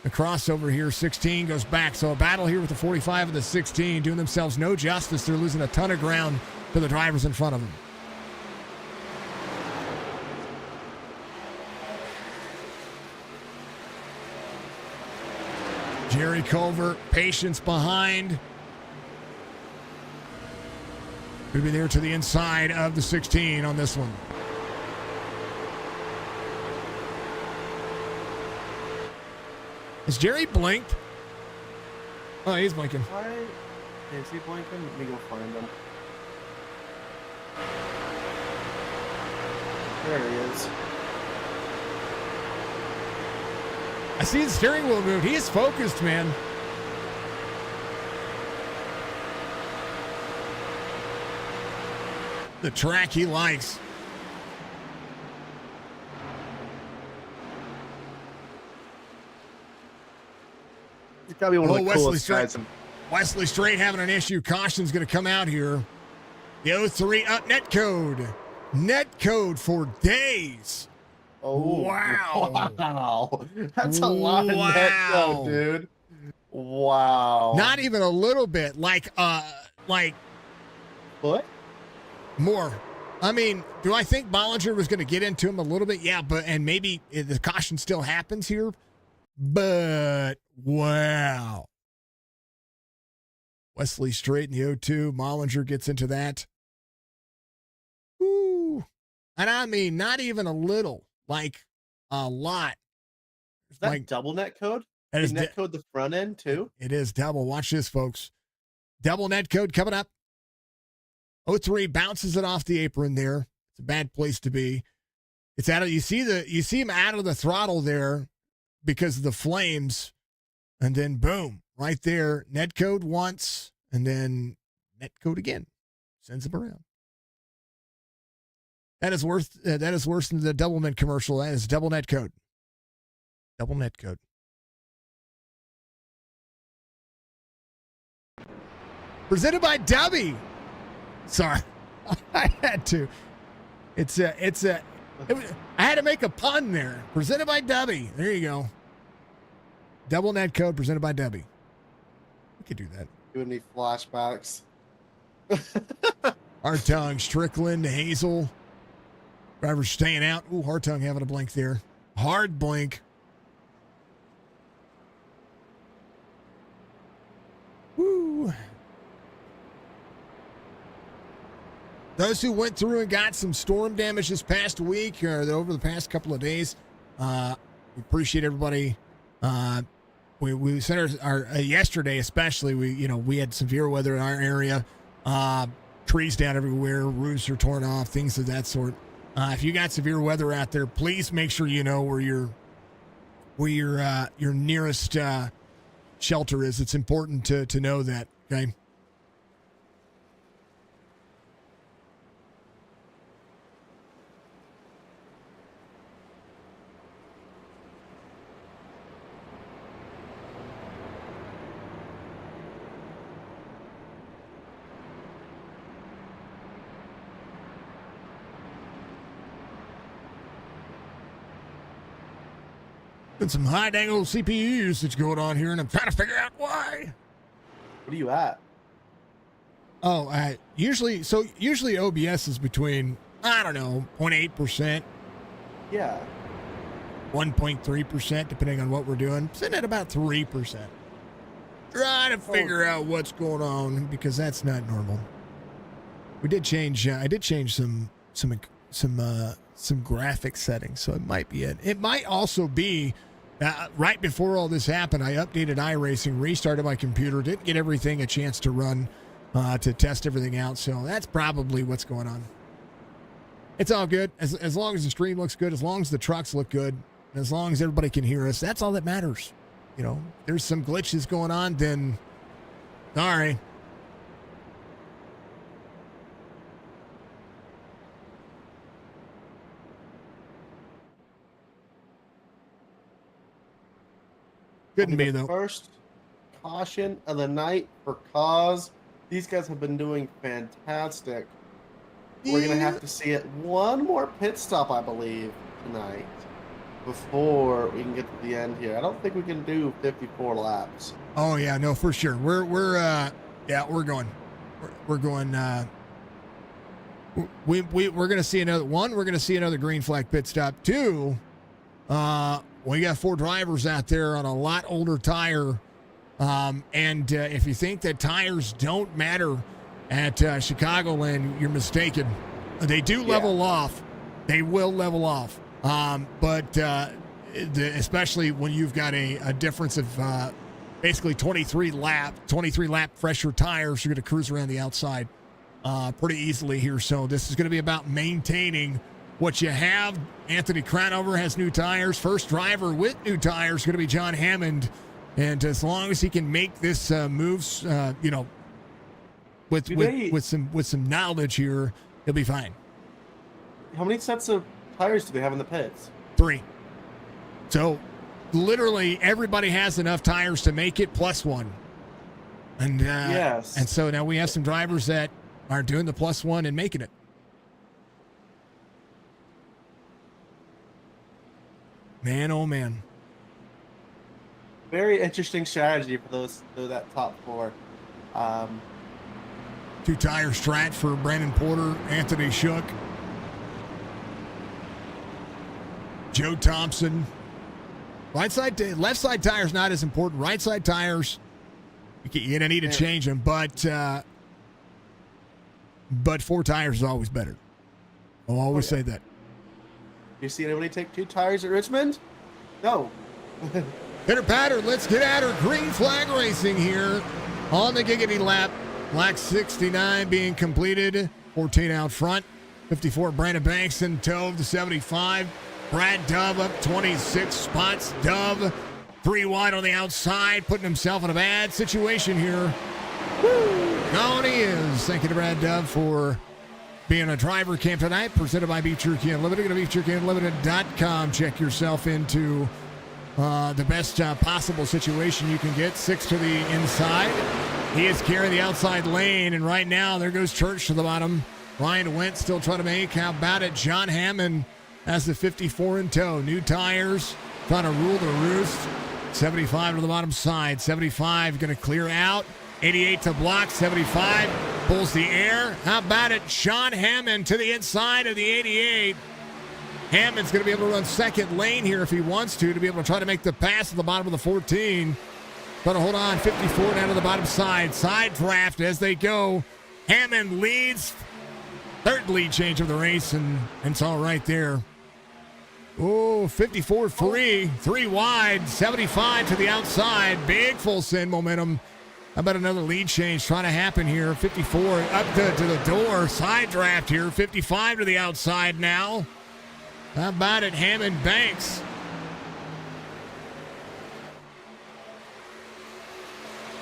Speaker 2: the crossover here. 16 goes back. So a battle here with the 45 and the 16, doing themselves no justice. They're losing a ton of ground to the drivers in front of them. Jerry Culver, patience behind. Could be there to the inside of the 16 on this one. Has Jerry blinked? Oh, he's blinking.
Speaker 3: Is he blinking? Let me go find him. There he is.
Speaker 2: I see the steering wheel move. He is focused, man. The track he likes.
Speaker 3: He's got to be one of the coolest guys.
Speaker 2: Wesley Strait having an issue. Caution's going to come out here. The 03 up net code. Net code for days.
Speaker 3: Oh,
Speaker 2: wow.
Speaker 3: Wow. That's a lot of net code, dude. Wow.
Speaker 2: Not even a little bit. Like
Speaker 3: what?
Speaker 2: More. I mean, do I think Bollinger was going to get into him a little bit? Yeah, and maybe the caution still happens here. But wow. Wesley Strait in the 02. Bollinger gets into that. Ooh. And I mean, not even a little. Like a lot.
Speaker 3: Is that like double net code?
Speaker 2: That is
Speaker 3: net code the front end too?
Speaker 2: It is double. Watch this, folks. Double net code coming up. 03 bounces it off the apron there. It's a bad place to be. It's out of you see him out of the throttle there because of the flames, and then boom, right there. Net code once, and then net code again. Sends him around. That is worse than the double mint commercial. That is double net code. Double net code. Presented by Dubby. Sorry, I had to. I had to make a pun there. Presented by Dubby. There you go. Double net code presented by Dubby. We could do that.
Speaker 3: Giving me flashbacks.
Speaker 2: Hartung, Strickland, Hazel. Driver's staying out. Ooh, Hartung having a blink there. Hard blink. Woo. Those who went through and got some storm damage this past week or over the past couple of days, we appreciate everybody. We sent our yesterday especially. We had severe weather in our area. Trees down everywhere, roofs are torn off, things of that sort. If you got severe weather out there, please make sure you know where your nearest shelter is. It's important to know that. Okay. Got some high-angle CPU usage going on here, and I'm trying to figure out why.
Speaker 3: What are you at?
Speaker 2: Oh, usually OBS is between, 0.8%.
Speaker 3: Yeah.
Speaker 2: 1.3%, depending on what we're doing. Sitting at about 3%. Trying to figure out what's going on, because that's not normal. We did change, I did change some some graphic settings, so it might be it. It might also be right before all this happened, I updated iRacing, restarted my computer, didn't get everything a chance to run to test everything out, so that's probably what's going on. It's all good. As long as the stream looks good, as long as the trucks look good, as long as everybody can hear us, that's all that matters. You know, there's some glitches going on, then sorry. Couldn't be, though.
Speaker 3: First caution of the night for Cause. These guys have been doing fantastic. We're going to have to see it one more pit stop, I believe, tonight before we can get to the end here. I don't think we can do 54 laps.
Speaker 2: Oh yeah, no, for sure. We're going. We're going. We're going to see another one. We're going to see another green flag pit stop. Two, we got 4 drivers out there on a lot older tire. And if you think that tires don't matter at Chicagoland, you're mistaken. They do level off. They will level off. But especially when you've got a difference of basically 23 lap fresher tires, you're going to cruise around the outside pretty easily here. So this is going to be about maintaining what you have. Anthony Crownover has new tires. First driver with new tires is going to be John Hammond. And as long as he can make this moves, with some knowledge here, he'll be fine.
Speaker 3: How many sets of tires do they have in the pits?
Speaker 2: 3. So literally everybody has enough tires to make it plus 1. And
Speaker 3: yes.
Speaker 2: And so now we have some drivers that are doing the plus 1 and making it. Man, oh man.
Speaker 3: Very interesting strategy for that top 4.
Speaker 2: 2 tire strat for Brandon Porter, Anthony Shook, Joe Thompson. Left side tires not as important. Right side tires, you're gonna need to change them, but 4 tires is always better. I'll always say that.
Speaker 3: You see anybody take 2 tires at Richmond? No.
Speaker 2: Pitter patter, let's get at her. Green flag racing here on the Giggity lap. Black 69 being completed. 14 out front. 54, Brandon Banks in tow to 75. Brad Dove up 26 spots. Dove 3 wide on the outside, putting himself in a bad situation here. Woo! Gone he is. Thank you to Brad Dove for being a driver camp tonight. Presented by Beef Jerky Unlimited. Go to beefjerkyunlimited.com. Check yourself into the best possible situation you can get. 6 to the inside. He is carrying the outside lane, and right now there goes Church to the bottom. Ryan Wentz still trying to make. How about it? John Hammond has the 54 in tow. New tires, trying to rule the roost. 75 to the bottom side. 75 going to clear out. 88 to block. 75 pulls the air. How about it? Sean Hammond to the inside of the 88. Hammond's going to be able to run second lane here if he wants to be able to try to make the pass at the bottom of the 14. Trying to hold on. 54 down to the bottom side. Side draft as they go. Hammond leads. Third lead change of the race, and it's all right there. Oh, 54 free. 3 wide. 75 to the outside. Big full send momentum. How about another lead change trying to happen here? 54 up to the door. Side draft here. 55 to the outside now. How about it? Hammond Banks.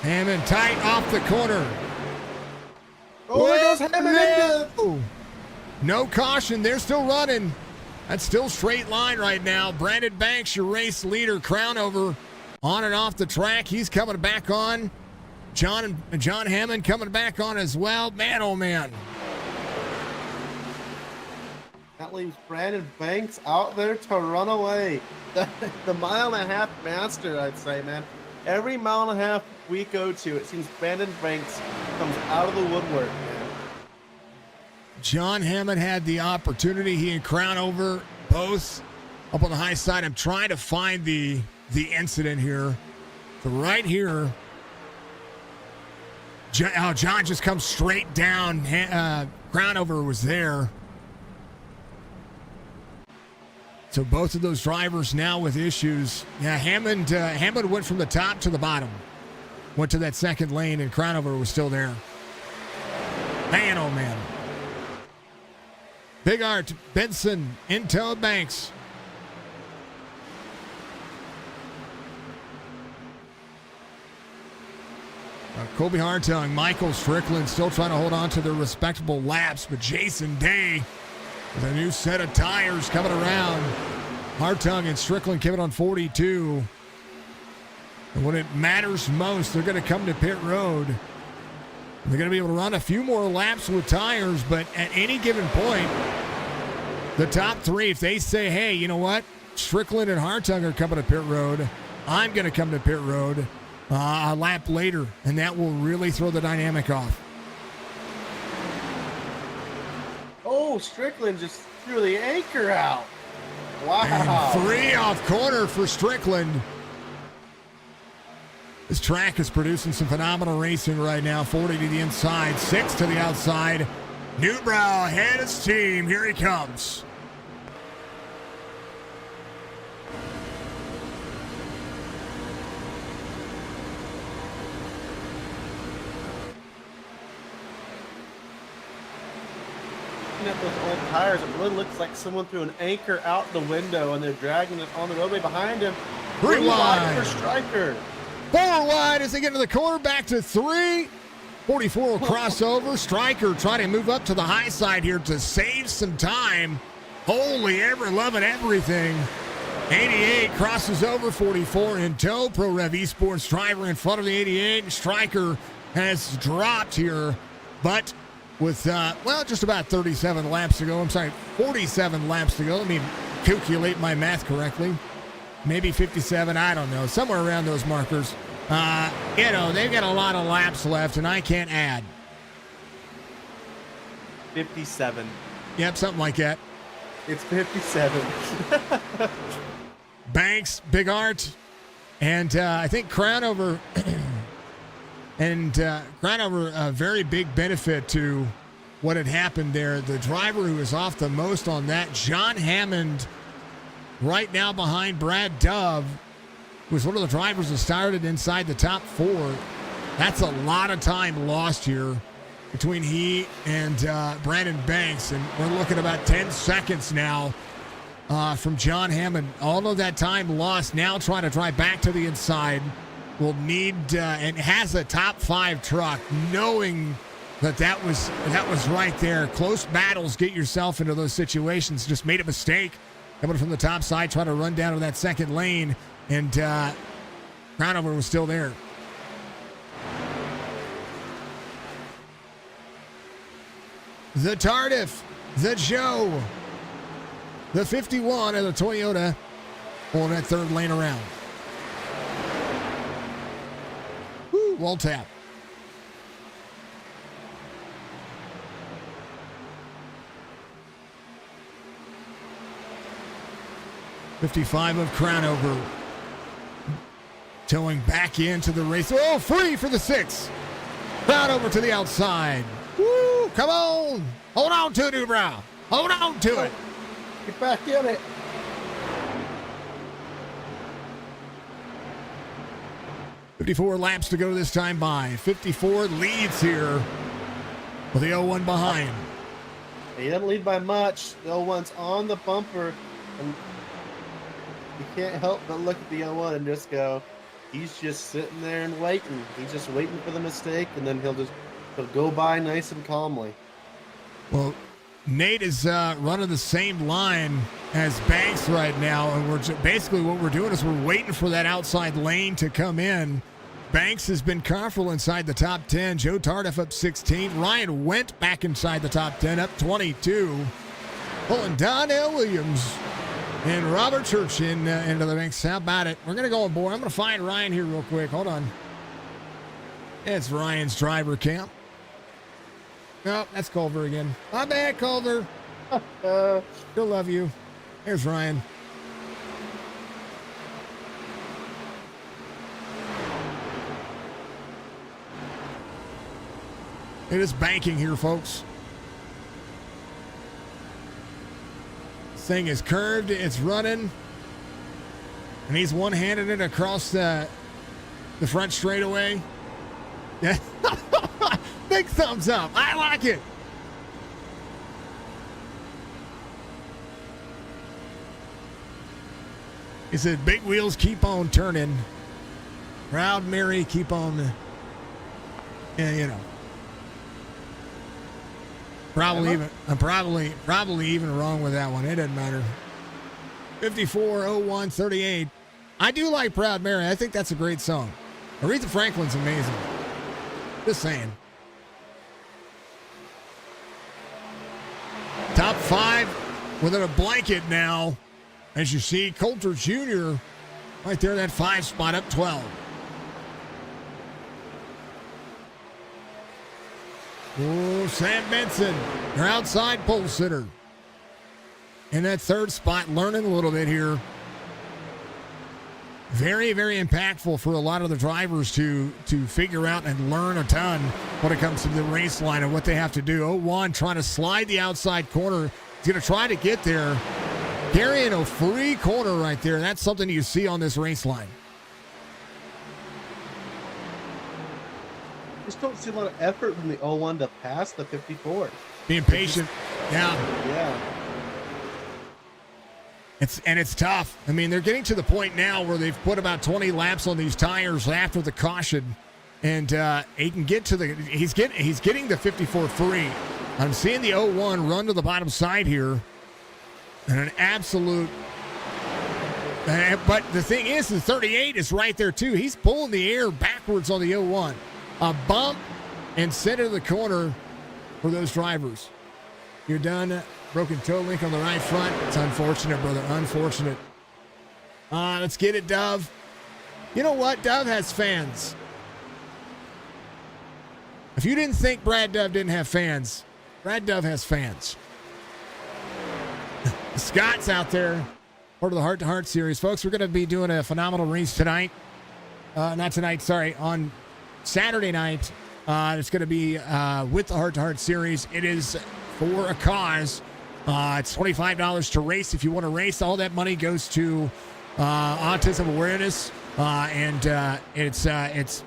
Speaker 2: Hammond tight off the corner.
Speaker 3: Oh, there goes Hammond.
Speaker 2: No caution. They're still running. That's still straight line right now. Brandon Banks, your race leader, Crownover, on and off the track. He's coming back on. John Hammond coming back on as well. Man, oh man.
Speaker 3: That leaves Brandon Banks out there to run away. The mile and a half master, I'd say, man. Every mile and a half we go to, it seems Brandon Banks comes out of the woodwork, man.
Speaker 2: John Hammond had the opportunity. He and Crownover both up on the high side. I'm trying to find the incident here. So right here, John just comes straight down. Crownover was there. So both of those drivers now with issues. Yeah, Hammond went from the top to the bottom. Went to that second lane, and Crownover was still there. Man, oh man. Big Art, Benson, into Banks. Colby Hartung, Michael Strickland still trying to hold on to their respectable laps, but Jason Day with a new set of tires coming around. Hartung and Strickland came in on 42. And when it matters most, they're going to come to pit road. They're going to be able to run a few more laps with tires, but at any given point, the top three, if they say, hey, you know what? Strickland and Hartung are coming to pit road. I'm going to come to pit road a lap later, and that will really throw the dynamic off.
Speaker 3: Oh, Strickland just threw the anchor out. Wow.
Speaker 2: And 3 off corner for Strickland. This track is producing some phenomenal racing right now. 40 to the inside, 6 to the outside. Newbrow ahead of steam. Here he comes.
Speaker 3: Looking at those old tires, it really looks like someone threw an anchor out the window and they're dragging it on the roadway behind him.
Speaker 2: 3 wide
Speaker 3: for Stryker.
Speaker 2: 4 wide as they get to the corner, back to 3. 44 will cross over. Stryker trying to move up to the high side here to save some time. Holy ever loving everything. 88 crosses over, 44 in tow. Pro Rev Esports driver in front of the 88. And Stryker has dropped here, but with, just about 37 laps to go. I'm sorry, 47 laps to go. Let me calculate my math correctly. Maybe 57, I don't know. Somewhere around those markers. They've got a lot of laps left, and I can't add.
Speaker 3: 57.
Speaker 2: Yep, something like that.
Speaker 3: It's 57.
Speaker 2: Banks, Big Art, and I think Crownover, Crownover, a very big benefit to what had happened there. The driver who was off the most on that, John Hammond, right now behind Brad Dove, was one of the drivers that started inside the top 4. That's a lot of time lost here between he and Brandon Banks, and we're looking about 10 seconds now from John Hammond. All of that time lost, now trying to drive back to the inside. Will need and has a top 5 truck, knowing that was right there. Close battles get yourself into those situations. Just made a mistake coming from the top side, trying to run down to that second lane, and Crownover was still there. The Tardif, the Joe, the 51 of the Toyota on that third lane around. Woo, wall tap. '55 of Crownover. Towing back into the race. Oh, free for the 6. Crownover to the outside. Woo, come on. Hold on to it, Newbrow. Hold on to it.
Speaker 3: Get back in it.
Speaker 2: '54 laps to go this time by. 54 leads here with the 01 behind.
Speaker 3: He doesn't lead by much. The 01's on the bumper, and you can't help but look at the 01 and just go, he's just sitting there and waiting. He's just waiting for the mistake, and then he'll go by nice and calmly.
Speaker 2: Well, Nate is running the same line as Banks right now, and basically what we're doing is we're waiting for that outside lane to come in. Banks has been comfortable inside the top 10. Joe Tardif up 16. Ryan went back inside the top 10, up 22. Pulling Donnell Williams and Robert Church into the mix. How about it? We're going to go on board. I'm going to find Ryan here real quick. Hold on. It's Ryan's driver cam. No, that's Culver again. My bad, Culver. Still love you. Here's Ryan. It is banking here, folks. thing is curved. It's running. And he's one-handed it across the front straightaway. Yeah. Big thumbs up. I like it. He said, big wheels keep on turning. Proud Mary keep on. Yeah, you know. Probably even wrong with that one. It doesn't matter. 54:01:38. I do like Proud Mary. I think that's a great song. Aretha Franklin's amazing. Just saying. Top 5 within a blanket now. As you see, Coulter Jr. right there in that 5 spot, up 12. Oh, Sam Benson, your outside pole sitter. In that 3rd spot, learning a little bit here. Very, very impactful for a lot of the drivers to figure out and learn a ton when it comes to the race line and what they have to do. 01 trying to slide the outside corner. He's going to try to get there. Carrying a free corner right there. That's something you see on this race line.
Speaker 3: Just don't see a lot of effort from the 01 to pass the 54.
Speaker 2: Being patient.
Speaker 3: Yeah.
Speaker 2: It's tough. I mean, they're getting to the point now where they've put about 20 laps on these tires after the caution, and he can get to he's getting the 54 free. I'm seeing the 01 run to the bottom side here, and an absolute. But the thing is, the 38 is right there too. He's pulling the air backwards on the 01. A bump and center of the corner for those drivers. You're done. Broken toe link on the right front. It's unfortunate, brother. Unfortunate. Let's get it, Dove. You know what? Dove has fans. If you didn't think Brad Dove didn't have fans, Brad Dove has fans. Scott's out there, part of the Heart to Heart series. Folks, we're going to be doing a phenomenal race tonight. Not tonight, sorry. On Saturday night, it's going to be with the Heart to Heart series. It is for a cause. It's $25 to race. If you want to race, all that money goes to autism awareness, and it's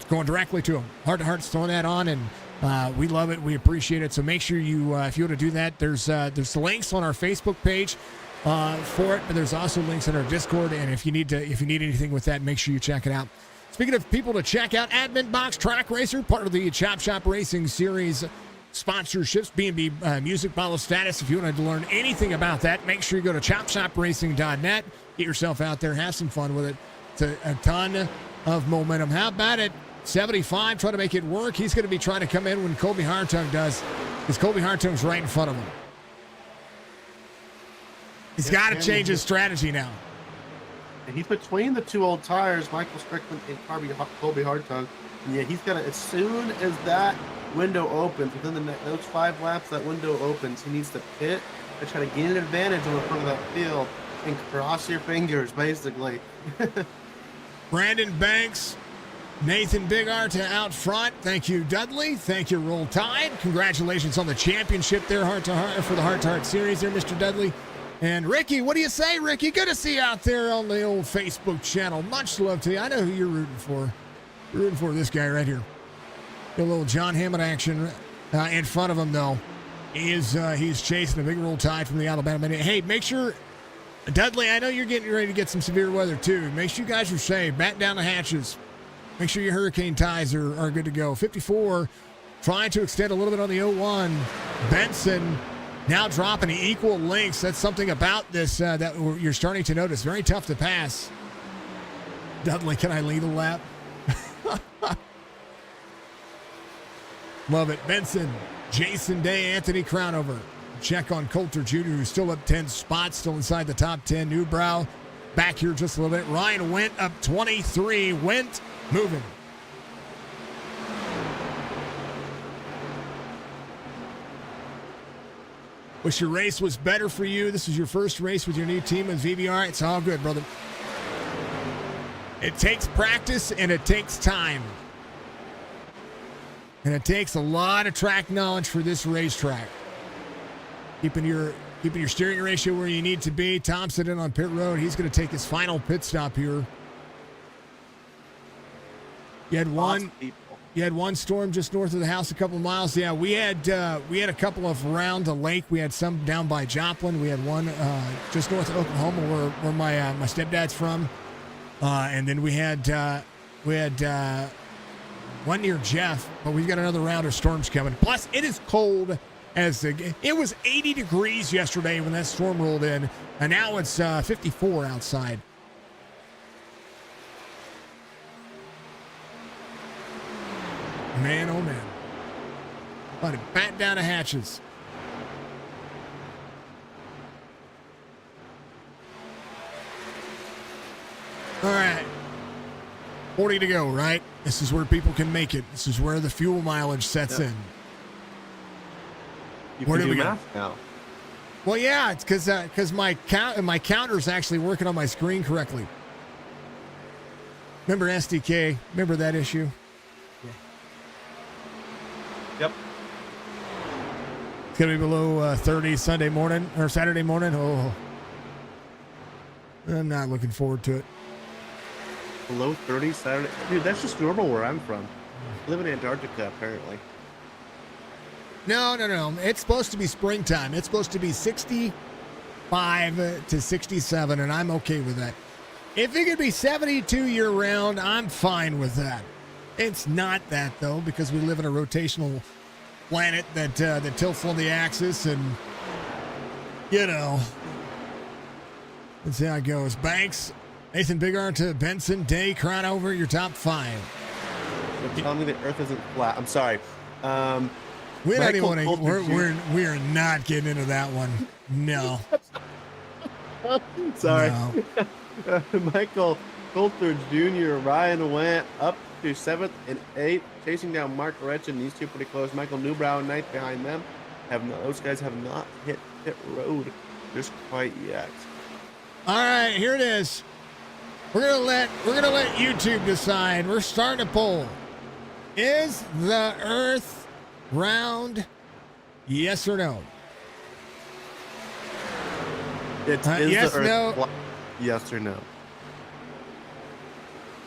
Speaker 2: going directly to them. Heart to Heart's throwing that on, and we love it. We appreciate it. So make sure you, if you want to do that, there's links on our Facebook page for it, but there's also links in our Discord. And if you need anything with that, make sure you check it out. Speaking of people to check out, Admin Box Track Racer, part of the Chop Shop Racing Series sponsorships, B&B Music Bottle status. If you wanted to learn anything about that, make sure you go to chopshopracing.net. Get yourself out there, have some fun with it. It's a ton of momentum. How about it? 75, trying to make it work. He's going to be trying to come in when Colby Hartung does, because Colby Hartung's right in front of him. He's got to change his strategy now.
Speaker 3: And he's between the 2 old tires, Michael Strickland and Colby Hartung. And yeah, he's got to, as soon as that window opens, within those 5 laps that window opens, he needs to pit and try to gain an advantage on the front of that field and cross your fingers, basically.
Speaker 2: Brandon Banks, Nathan Bigarta out front. Thank you, Dudley. Thank you, Roll Tide. Congratulations on the championship there, Heart to Heart, for the Heart to Heart series there, Mr. Dudley. And Ricky, what do you say, Ricky? Good to see you out there on the old Facebook channel. Much love to you. I know who you're rooting for. You're rooting for this guy right here. A little John Hammond action in front of him, though. He's chasing a big Roll Tide from the Alabama. Hey, make sure, Dudley, I know you're getting ready to get some severe weather, too. Make sure you guys are safe. Batten down the hatches. Make sure your hurricane ties are good to go. 54, trying to extend a little bit on the 01. Benson now dropping equal lengths. That's something about this that you're starting to notice. Very tough to pass. Dudley, can I lead a lap? Love it. Benson, Jason Day, Anthony Crownover. Check on Coulter Jr., who's still up 10 spots, still inside the top 10. Newbrow back here just a little bit. Ryan Went up 23. Went moving. Wish your race was better for you. This is your first race with your new team with VBR. It's all good, brother. It takes practice and it takes time. And it takes a lot of track knowledge for this racetrack. Keeping your Keeping your steering ratio where you need to be. Thompson in on pit road. He's going to take his final pit stop here. You had one storm just north of the house, a couple of miles. Yeah, we had a couple of around the lake. We had some down by Joplin. We had one just north of Oklahoma, where my stepdad's from, and then we had one near Jeff. But we've got another round of storms coming. Plus, it is cold. It was 80 degrees yesterday when that storm rolled in, and now it's 54 outside. Man, oh man. Buddy, batten down the hatches. All right. 40 to go, right? This is where people can make it. This is where the fuel mileage sets in.
Speaker 3: Where do we go now?
Speaker 2: Well, yeah, it's because my counter's actually working on my screen correctly. Remember SDK? Remember that issue?
Speaker 3: Yep.
Speaker 2: It's gonna be below 30 Sunday morning or Saturday morning. Oh, I'm not looking forward to it.
Speaker 3: Below 30 Saturday, dude. That's just normal where I'm from. I live in Antarctica, apparently.
Speaker 2: No. It's supposed to be springtime. It's supposed to be 65 to 67, and I'm okay with that. If it could be 72 year round, I'm fine with that. It's not that, though, because we live in a rotational planet that tilts on the axis, and, let's see how it goes. Banks, Nathan Bigart to Benson, Day, Cronover, your top five.
Speaker 3: You're telling me the Earth isn't flat. I'm sorry.
Speaker 2: We are not getting into that one. No.
Speaker 3: Sorry.
Speaker 2: No.
Speaker 3: Michael Coulter Jr. Ryan went up to 7th and 8th, chasing down Mark Retchin. These two pretty close. Michael Newbrow, 9th behind them. Those guys have not hit pit road just quite yet.
Speaker 2: All right, here it is. We're gonna let YouTube decide. We're starting a poll. Is the Earth round? Yes or no?
Speaker 3: Is
Speaker 2: yes,
Speaker 3: the Earth
Speaker 2: no.
Speaker 3: flat? Yes or no?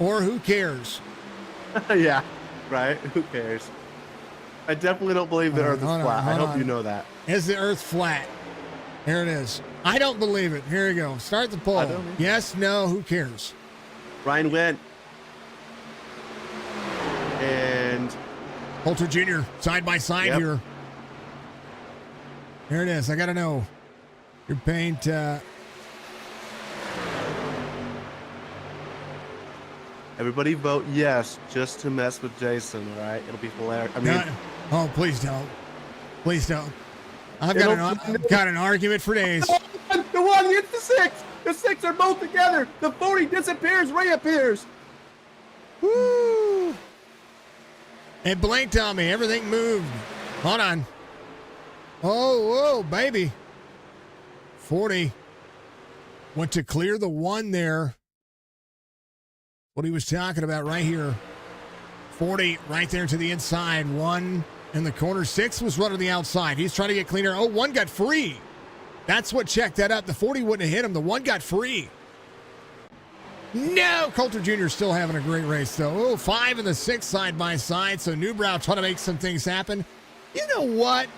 Speaker 2: Or who cares?
Speaker 3: Yeah, right. Who cares? I definitely don't believe the Earth is flat. I hope you know that.
Speaker 2: Is the Earth flat? Here it is. I don't believe it. Here we go. Start the poll. Yes, no, who cares?
Speaker 3: Ryan went. And
Speaker 2: Coulter Jr. side by side here. Here it is. I got to know. Your paint.
Speaker 3: Everybody vote yes, just to mess with Jason, all right? It'll be hilarious. I mean,
Speaker 2: oh, please don't. Please don't. I've got an argument for days.
Speaker 3: The one hits the 6. The 6 are both together. The 40 disappears, reappears.
Speaker 2: Woo! It blinked on me. Everything moved. Hold on. Oh, baby. 40 went to clear the 1 there. What he was talking about right here. 40 right there to the inside. 1 in the corner. 6 was running the outside. He's trying to get cleaner. Oh, 1 got free. That's what checked that up. The 40 wouldn't have hit him. The 1 got free. No, Coulter Jr. still having a great race, though. Oh, 5 and the 6 side by side. So Newbrow trying to make some things happen. You know what?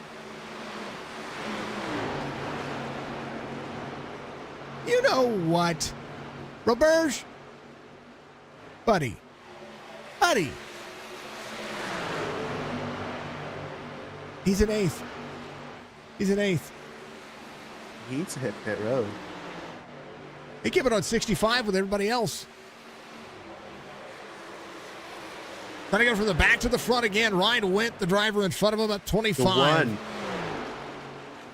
Speaker 2: Roberge? Buddy. He's an 8th.
Speaker 3: He needs to hit pit road.
Speaker 2: He kept it on 65 with everybody else. Trying to go from the back to the front again. Ryan Went, the driver in front of him, at 25.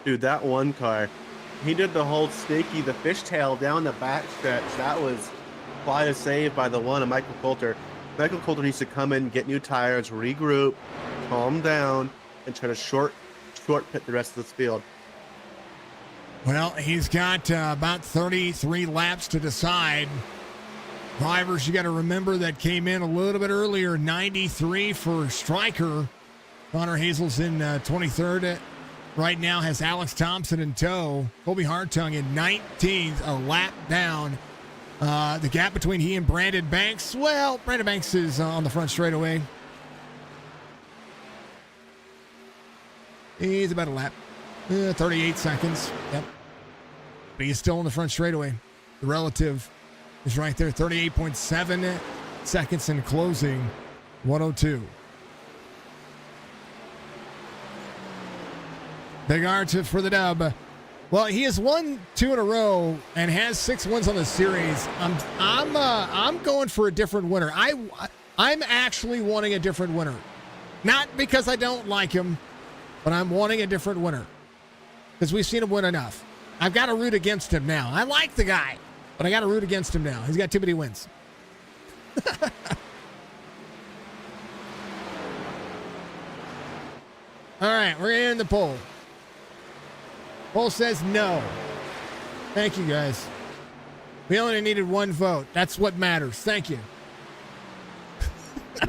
Speaker 3: Dude, that 1 car. He did the whole snaky, the fishtail down the back stretch. That was quite a save by the 1 of Michael Coulter. Michael Coulter needs to come in, get new tires, regroup, calm down, and try to short pit the rest of this field.
Speaker 2: Well, he's got about 33 laps to decide. Drivers, you got to remember, that came in a little bit earlier. 93 for Stryker. Connor Hazel's in 23rd. right now has Alex Thompson in tow. Colby Hartung in 19th, a lap down. The gap between he and Brandon Banks, well, Brandon Banks is on the front straightaway. He's about a lap. 38 seconds. Yep. But he's still on the front straightaway. The relative is right there. 38.7 seconds in closing. 102. Big R for the dub. Well, he has won 2 in a row and has 6 wins on the series. I'm going for a different winner. I'm actually wanting a different winner. Not because I don't like him, but I'm wanting a different winner. Because we've seen him win enough. I've got to root against him now. I like the guy, but I got to root against him now. He's got too many wins. All right, we're in the poll. Poll says no. Thank you, guys. We only needed 1 vote. That's what matters. Thank you.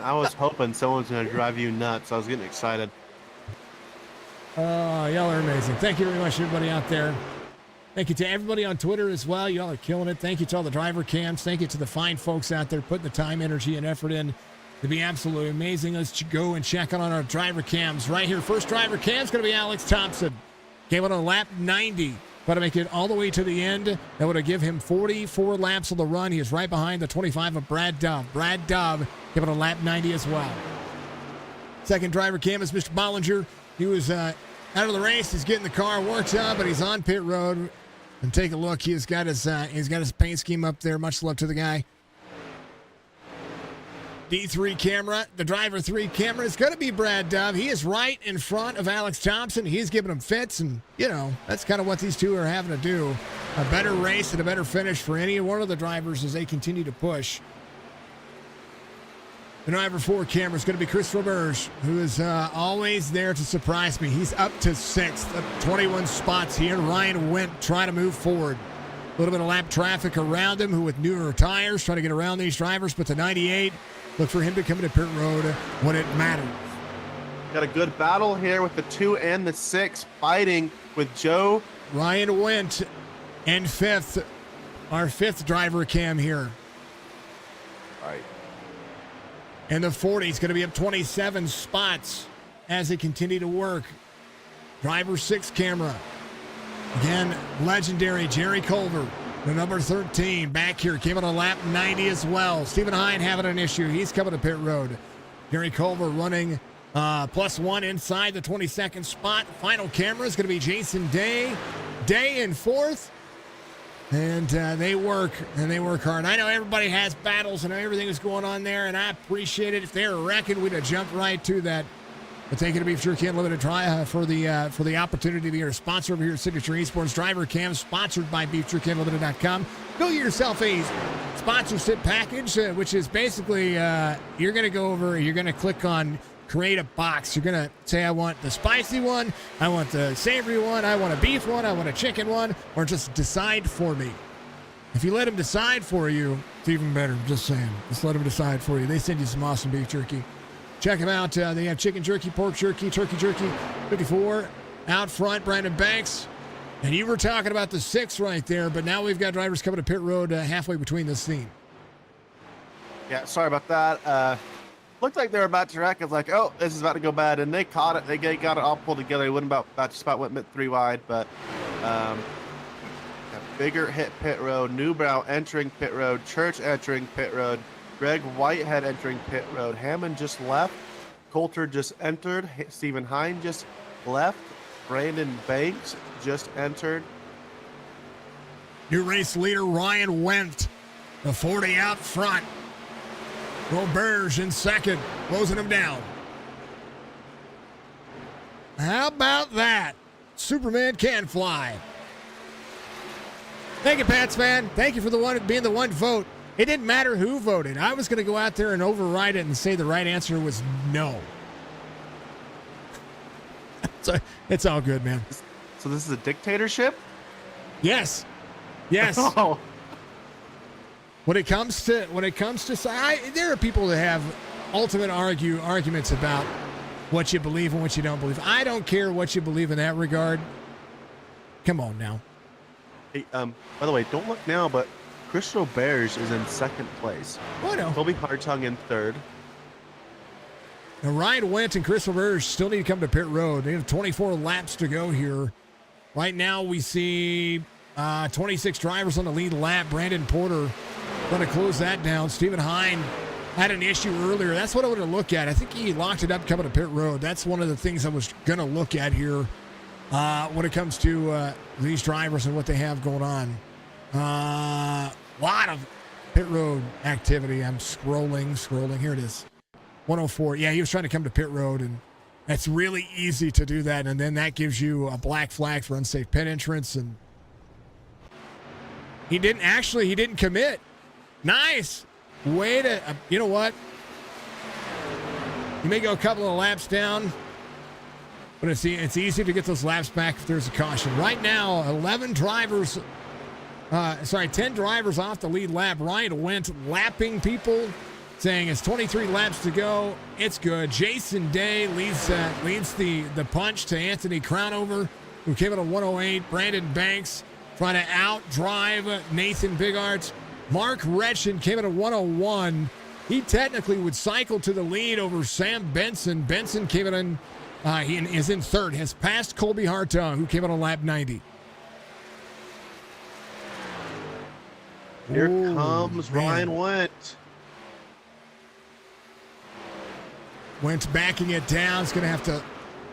Speaker 3: I was hoping someone's going to drive you nuts. I was getting excited.
Speaker 2: Oh, y'all are amazing. Thank you very much, everybody out there. Thank you to everybody on Twitter as well. Y'all are killing it. Thank you to all the driver cams. Thank you to the fine folks out there putting the time, energy, and effort in to be absolutely amazing. Let's go and check out on our driver cams right here. First driver cam is going to be Alex Thompson. Came out on lap 90. Got to make it all the way to the end. That would have given him 44 laps on the run. He is right behind the 25 of Brad Dove. Brad Dove came out on lap 90 as well. Second driver cam is Mr. Bollinger. He was out of the race. He's getting the car worked up, but he's on pit road. And take a look. He's got his paint scheme up there. Much love to the guy. D3 camera, the driver 3 camera is going to be Brad Dove. He is right in front of Alex Thompson. He's giving him fits, and, you know, that's kind of what these two are having to do. A better race and a better finish for any one of the drivers as they continue to push. The driver 4 camera is going to be Chris Roberge, who is always there to surprise me. He's up to 6th, up 21 spots here. Ryan Wendt trying to move forward. A little bit of lap traffic around him, who with newer tires, trying to get around these drivers, but the 98, look for him to come into pit road when it matters.
Speaker 3: Got a good battle here with the 2 and the 6 fighting with Joe.
Speaker 2: Ryan Wendt in 5th, our 5th driver cam here.
Speaker 3: All right.
Speaker 2: And the 40 is going to be up 27 spots as they continue to work. Driver 6 camera. Again, legendary Jerry Culver, the number 13, back here, came on a lap 90 as well. Stephen Hine having an issue. He's coming to pit road. Jerry Culver running +1 inside the 22nd spot. Final camera is going to be Jason Day. Day in 4th. And they work hard. I know everybody has battles and everything is going on there, and I appreciate it. If they were wrecking, we'd have jumped right to that. But thank you to Beef Jerky Unlimited Try for the opportunity to be a sponsor over here at Signature Esports. Driver Cam sponsored by BeefJerkyUnlimited.com. Go get yourself a sponsorship package, which is basically you're going to go over, you're going to click on create a box. You're going to say, I want the spicy one, I want the savory one, I want a beef one, I want a chicken one, or just decide for me. If you let them decide for you, it's even better. Just saying. Just let them decide for you. They send you some awesome beef jerky. Check them out. They have chicken jerky, pork jerky, turkey jerky, 54. Out front, Brandon Banks. And you were talking about the 6 right there, but now we've got drivers coming to pit road halfway between this scene.
Speaker 3: Yeah, sorry about that. Looked like they were about to wreck. I was like, oh, this is about to go bad. And they caught it. They got it all pulled together. It went just about went 3 wide, but Bigger hit pit road. Newbrow entering pit road. Church entering pit road. Greg Whitehead entering pit road. Hammond just left. Coulter just entered. Stephen Hine just left. Brandon Banks just entered.
Speaker 2: New race leader Ryan Wendt, the 40 out front. Roberge in second, closing him down. How about that? Superman can fly. Thank you, Pats fan. Thank you for being the one vote. It didn't matter who voted. I was going to go out there and override it and say the right answer was no. So it's all good, man.
Speaker 3: So this is a dictatorship?
Speaker 2: Yes. Yes.
Speaker 3: Oh.
Speaker 2: When it comes to there are people that have ultimate arguments about what you believe and what you don't believe. I don't care what you believe in that regard. Come on now.
Speaker 3: Hey, by the way, don't look now, but Chris Roberge is in second place.
Speaker 2: Oh, no.
Speaker 3: Colby Hartung in third.
Speaker 2: Now, Ryan Wendt and Chris Roberge still need to come to pit road. They have 24 laps to go here. Right now, we see 26 drivers on the lead lap. Brandon Porter going to close that down. Stephen Hine had an issue earlier. That's what I want to look at. I think he locked it up coming to pit road. That's one of the things I was going to look at here when it comes to these drivers and what they have going on. Lot of pit road activity. I'm scrolling. Here it is. 104. Yeah, he was trying to come to pit road, and that's really easy to do that. And then that gives you a black flag for unsafe pit entrance. And he didn't commit. Nice. Way to, you know what? You may go a couple of laps down, but it's easy to get those laps back if there's a caution. Right now, 10 drivers off the lead lap. Ryan Wendt lapping people, saying it's 23 laps to go. It's good. Jason Day leads the punch to Anthony Crownover, who came in at 108. Brandon Banks trying to outdrive Nathan Bigart. Mark Retchen came in at 101. He technically would cycle to the lead over Sam Benson. Benson came in, he is in third. Has passed Colby Hartung, who came in on lap 90.
Speaker 3: Here comes Ryan Wendt.
Speaker 2: Wentz backing it down. It's going to have to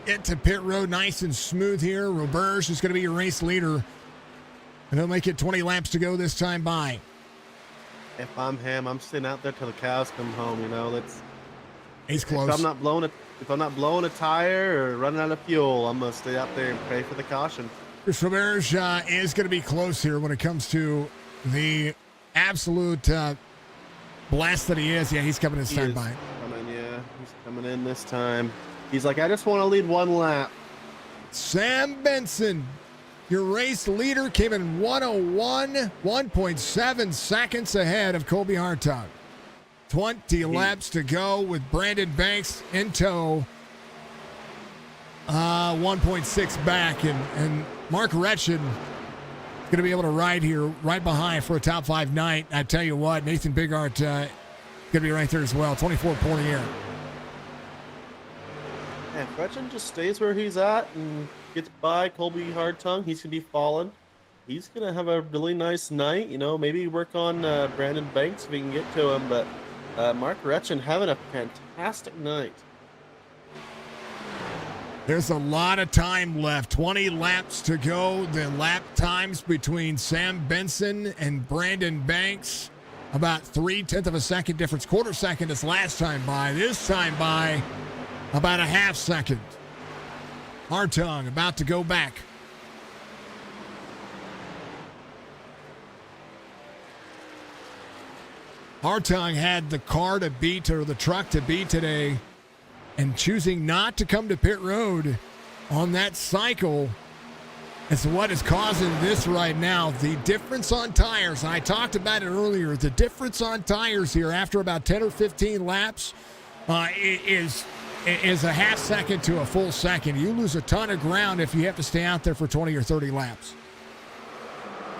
Speaker 2: get to pit road nice and smooth here. Roberge is going to be your race leader. And he'll make it 20 laps to go this time by.
Speaker 3: If I'm him, I'm sitting out there till the cows come home. You know,
Speaker 2: he's close.
Speaker 3: If I'm not blowing a tire or running out of fuel, I'm gonna stay out there and pray for the caution.
Speaker 2: Chris Roberge is going to be close here when it comes to the absolute blast that he is. Yeah, he's coming this time by.
Speaker 3: He's coming in this time. He's like, I just want to lead one lap.
Speaker 2: Sam Benson, your race leader, came in 101, 1.7 seconds ahead of Colby Hartung. 20 laps to go with Brandon Banks in tow. 1.6 back, and Mark Retchen going to be able to ride here right behind for a top 5 night. I tell you what, Nathan Bigart going to be right there as well. 24 point here.
Speaker 3: Yeah, if Retchen just stays where he's at and gets by Colby Hartung, he's going to be falling. He's going to have a really nice night. You know, maybe work on Brandon Banks if we can get to him. But Mark Retchen having a fantastic night.
Speaker 2: There's a lot of time left. 20 laps to go. The lap times between Sam Benson and Brandon Banks, about 0.3 of a second difference. Quarter second is last time by. This time by about a half second. Hartung about to go back. Hartung had the car to beat, or the truck to beat today, and choosing not to come to pit road on that cycle is what is causing this right now. The difference on tires, and I talked about it earlier, the difference on tires here after about 10 or 15 laps is a half second to a full second. You lose a ton of ground if you have to stay out there for 20 or 30 laps.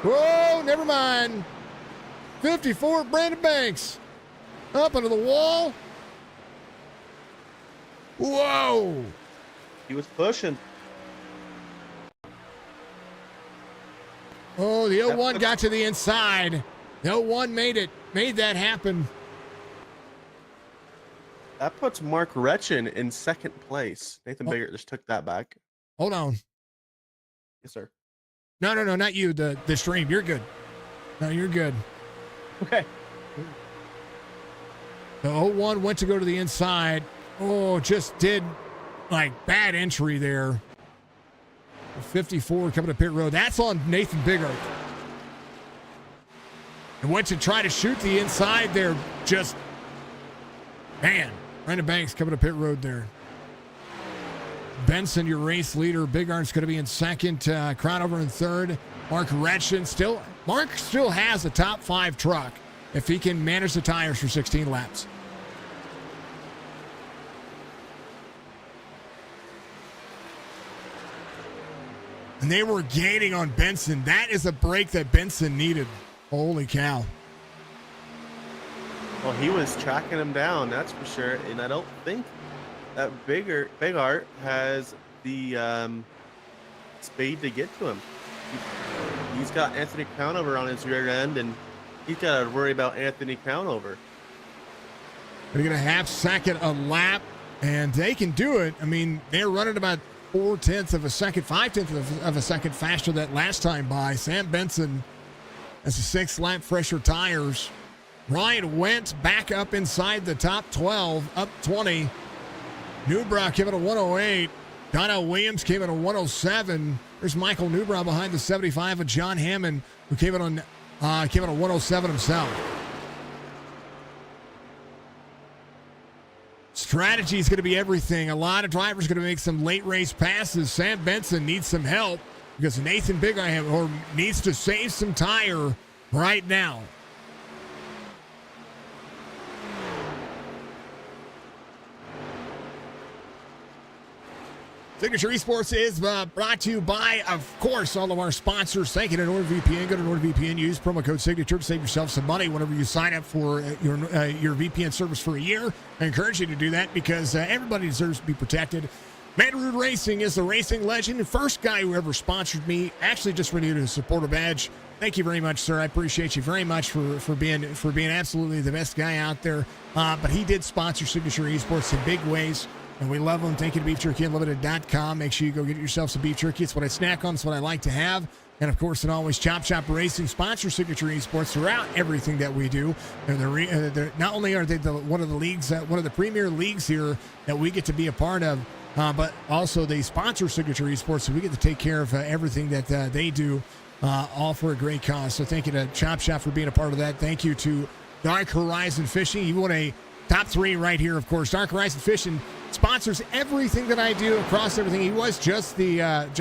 Speaker 2: Whoa, never mind. 54, Brandon Banks. Up into the wall. Whoa.
Speaker 3: He was pushing.
Speaker 2: Oh, the 01 got to the inside. The 01 made that happen.
Speaker 3: That puts Mark Retchen in second place. Nathan Bigart just took that back.
Speaker 2: Hold on.
Speaker 3: Yes, sir.
Speaker 2: No, not you. The stream. You're good. No, you're good.
Speaker 3: Okay.
Speaker 2: The 01 went to go to the inside. Oh, just did like bad entry there. 54 coming to pit road. That's on Nathan Bigart. And went to try to shoot the inside there. Just, man. Brandon Banks coming to pit road there. Benson, your race leader. Bigart's going to be in second. Crownover in third. Mark Retchen Mark still has a top 5 truck if he can manage the tires for 16 laps. And they were gaining on Benson. That is a break that Benson needed. Holy cow.
Speaker 3: Well, he was tracking him down, that's for sure. And I don't think that Big Art has the speed to get to him. He's got Anthony Crownover on his rear end, and he's got to worry about Anthony Crownover.
Speaker 2: They're going to half-second a lap, and they can do it. I mean, they're running about 0.4 of a second, 0.5 of a second faster that last time by. Sam Benson has a 6th lap, fresher tires. Ryan Wentz back up inside the top 12, up 20. Newbrow came in at 108. Donnell Williams came in at 107. There's Michael Newbrow behind the 75 of John Hammond, who came in at 107 himself. Strategy is going to be everything. A lot of drivers are going to make some late race passes. Sam Benson needs some help because Nathan Bigard needs to save some tire right now. Signature Esports is brought to you by, of course, all of our sponsors. Thank you to NordVPN. Go to NordVPN. Use promo code Signature to save yourself some money whenever you sign up for your VPN service for a year. I encourage you to do that because everybody deserves to be protected. Mandarin Racing is the racing legend. The first guy who ever sponsored me actually just renewed his supporter badge. Thank you very much, sir. I appreciate you very much for being absolutely the best guy out there. But he did sponsor Signature Esports in big ways. And we love them. Thank you to BeefJerkyUnlimited.com. Make sure you go get yourself some beef jerky. It's what I snack on. It's what I like to have. And, of course, and always, Chop Shop Racing sponsors Signature Esports throughout everything that we do. And they're not only are they one of the leagues, one of the premier leagues here that we get to be a part of, but also they sponsor Signature Esports, so we get to take care of everything that they do, all for a great cause. So thank you to Chop Shop for being a part of that. Thank you to Dark Horizon Fishing. You want a top 3 right here, of course. Dark Horizon Fishing sponsors everything that I do across everything. He was just the that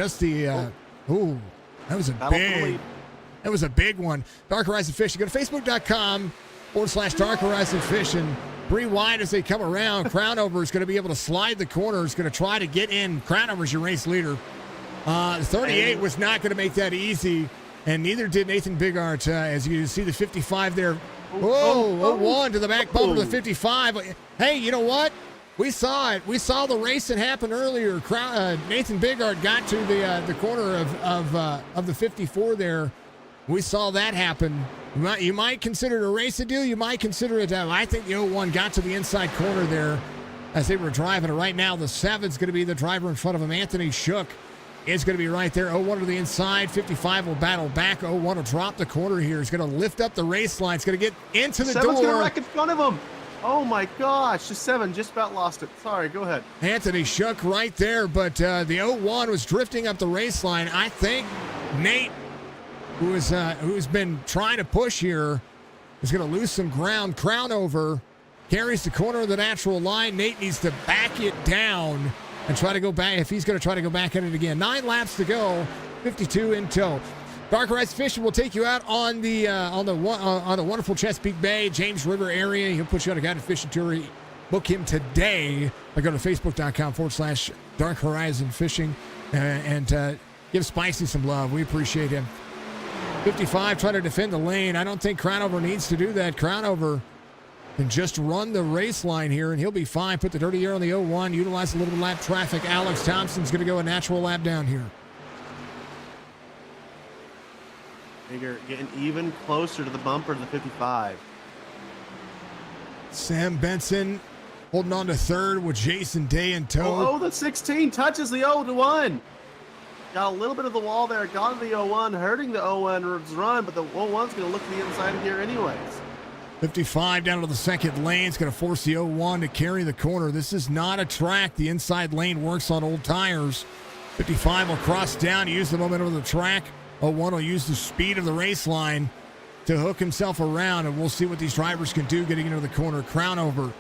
Speaker 2: was a big one. Dark Horizon Fishing. Go to Facebook.com/Dark Horizon Fishing. 3 wide as they come around. Crownover is going to be able to slide the corner. Is going to try to get in. Crownover is your race leader. 38 was not going to make that easy, and neither did Nathan Bigart. As you see the 55 there. Whoa, 1 to the back bumper to the 55. Hey, you know what? We saw it. We saw the race that happened earlier. Nathan Bigard got to the corner of the 54 there. We saw that happen. You might consider it a race to do. You might consider it. I think the 01 got to the inside corner there as they were driving it. Right now, the 7's going to be the driver in front of him. Anthony Shook is going to be right there. 01 to the inside. 55 will battle back. 01 will drop the corner here. He's going to lift up the race line. It's going to get into the door.
Speaker 3: 7's going to wreck in front of him. Oh, my gosh. The 7 just about lost it. Sorry, go ahead.
Speaker 2: Anthony Shook right there, but the 01 was drifting up the race line. I think Nate, who's been trying to push here, is going to lose some ground. Crownover carries the corner of the natural line. Nate needs to back it down and try to go back if he's going to try to go back at it again. 9 laps to go, 52 in tow. Dark Horizon Fishing will take you out on the wonderful Chesapeake Bay, James River area. He'll put you on a guided fishing tour. Book him today by going to Facebook.com/Dark Horizon Fishing and give Spicy some love. We appreciate him. 55 trying to defend the lane. I don't think Crownover needs to do that. Crownover can just run the race line here, and he'll be fine. Put the dirty air on the 01. Utilize a little lap traffic. Alex Thompson's going to go a natural lap down here.
Speaker 3: Bigger, getting even closer to the bumper to the 55.
Speaker 2: Sam Benson holding on to 3rd with Jason Day in tow.
Speaker 3: Oh, the 16 touches the 0-1. Got a little bit of the wall there. Got the 01, hurting the 01's run, but the 01's going to look to the inside of here anyways.
Speaker 2: 55 down to the 2nd lane. It's going to force the 01 to carry the corner. This is not a track. The inside lane works on old tires. 55 will cross down, use the momentum of the track. 01 will use the speed of the race line to hook himself around, and we'll see what these drivers can do getting into the corner. Crownover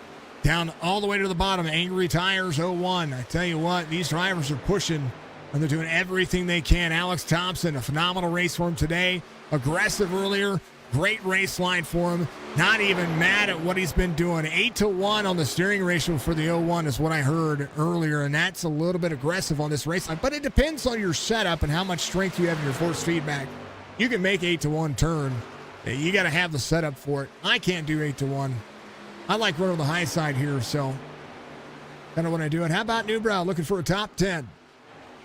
Speaker 2: down all the way to the bottom. Angry Tires 01. I tell you what, these drivers are pushing, and they're doing everything they can. Alex Thompson, a phenomenal race for him today. Aggressive earlier. Great race line for him. Not even mad at what he's been doing. 8-1 on the steering ratio for the 01 is what I heard earlier, and that's a little bit aggressive on this race line. But it depends on your setup and how much strength you have in your force feedback. You can make 8-1 turn. You got to have the setup for it. I can't do 8-1. I like running on the high side here, so kind of when I do it. How about Newbrow looking for a top 10?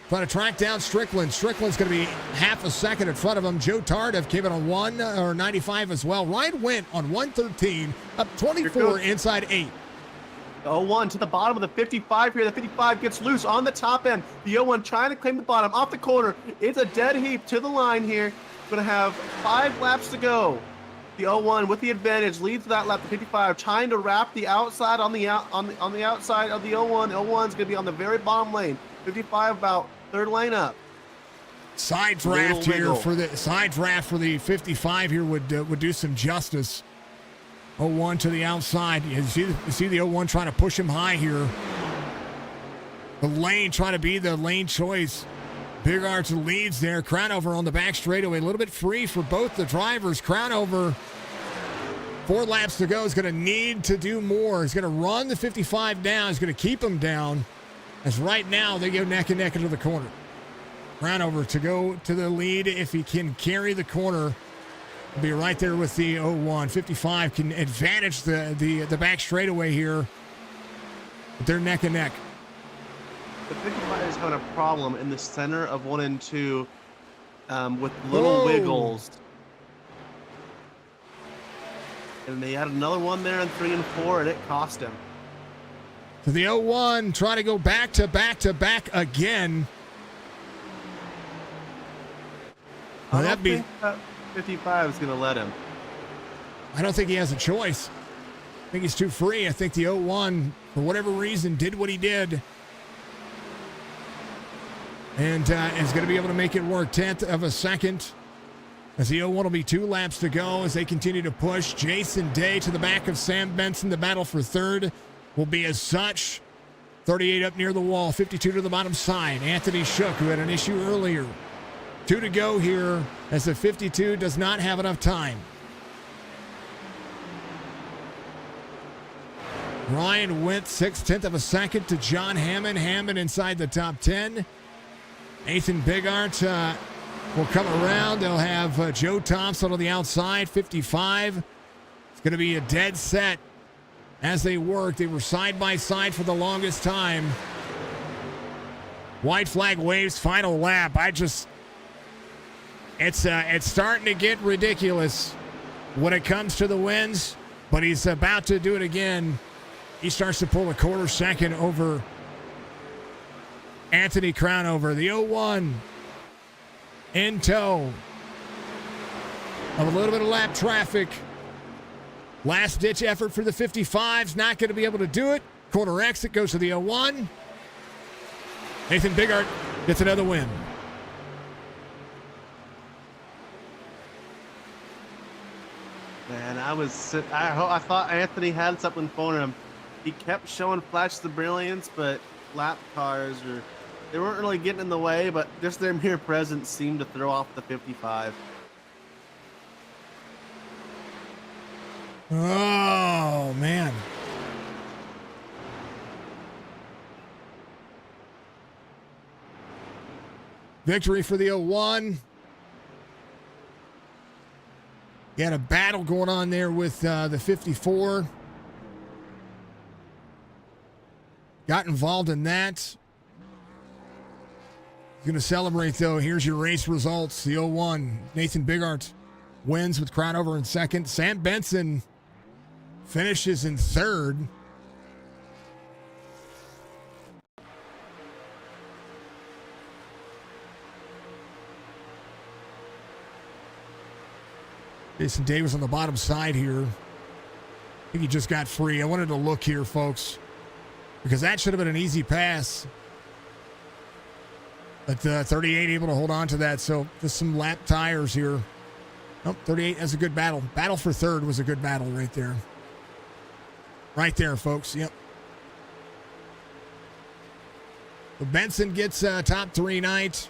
Speaker 2: Trying to track down Strickland. Strickland's going to be half a second in front of him. Joe Tardif came in on 1:95 as well. Ryan went on 1:13, up 24 inside 8.
Speaker 3: The 01 to the bottom of the 55 here. The 55 gets loose on the top end. The 01 trying to claim the bottom off the corner. It's a dead heap to the line here. Going to have 5 laps to go. The 01 with the advantage leads that lap. The 55 trying to wrap the outside on the outside of the 01. The 01's going to be on the very bottom lane. 55 about third lane up.
Speaker 2: Side draft here for the 55 here would do some justice. 01 to the outside. You see the 01 trying to push him high here. The lane trying to be the lane choice. Big Arts leads there. Crownover on the back straightaway. A little bit free for both the drivers. Crownover, 4 laps to go, is going to need to do more. He's going to run the 55 down. He's going to keep him down. As right now, they go neck and neck into the corner. Crownover to go to the lead. If he can carry the corner, he'll be right there with the 01. 55 can advantage the back straightaway here. But they're neck and neck.
Speaker 3: The 55 is having a problem in the center of 1 and 2 with little wiggles. And they had another one there in 3 and 4, and it cost him.
Speaker 2: To the 01, trying to go back to back to back again.
Speaker 3: I don't think that 55 is going to let him.
Speaker 2: I don't think he has a choice. I think he's too free. I think the 01, for whatever reason, did what he did. And is going to be able to make it work. 10th of a second. As the 01 will be 2 laps to go as they continue to push. Jason Day to the back of Sam Benson. The battle for third will be as such. 38 up near the wall. 52 to the bottom side. Anthony Shook, who had an issue earlier. 2 to go here as the 52 does not have enough time. Ryan went 6/10 of a second to John Hammond. Hammond inside the top 10. Nathan Bigart will come around. They'll have Joe Thompson on the outside, 55. It's going to be a dead set as they work. They were side by side for the longest time. White flag waves, final lap. It's starting to get ridiculous when it comes to the wins, but he's about to do it again. He starts to pull a quarter second over Anthony Crownover. The 01 in tow of a little bit of lap traffic. Last ditch effort for the 55's not going to be able to do it. Corner exit goes to the 01. Nathan Bigart gets another win.
Speaker 3: Man, I thought Anthony had something for him. He kept showing flashes of brilliance, but lap cars they weren't really getting in the way, but just their mere presence seemed to throw off the 55.
Speaker 2: Oh, man. Victory for the 01. You had a battle going on there with the 54. Got involved in that. Going to celebrate, though. Here's your race results. The 01, Nathan Bigart wins with Crownover in second. Sam Benson finishes in third. Jason Davis on the bottom side here. I think he just got free. I wanted to look here, folks, because that should have been an easy pass. But 38 able to hold on to that, so just some lap tires here. Nope, 38 has a good battle. Battle for third was a good battle right there. Right there, folks, yep. So Benson gets top 3 night.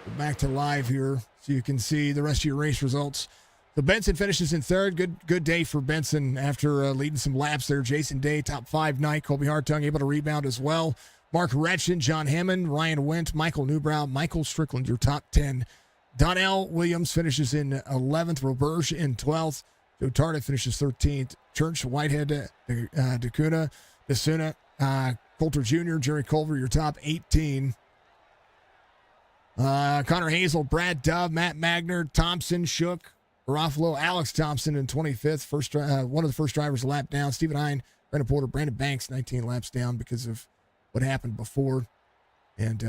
Speaker 2: Go back to live here so you can see the rest of your race results. So Benson finishes in third. Good day for Benson after leading some laps there. Jason Day, top 5 night. Colby Hartung able to rebound as well. Mark Retchen, John Hammond, Ryan Wendt, Michael Newbrow, Michael Strickland, your top 10. Donnell Williams finishes in 11th. Roberge in 12th. Joe Tardif finishes 13th. Church, Whitehead, Desuna, Coulter Jr., Jerry Culver, your top 18. Connor Hazel, Brad Dove, Matt Magner, Thompson, Shook, Garofalo, Alex Thompson in 25th. One of the first drivers a lap down. Stephen Hine, Brandon Porter, Brandon Banks, 19 laps down because of what happened before. And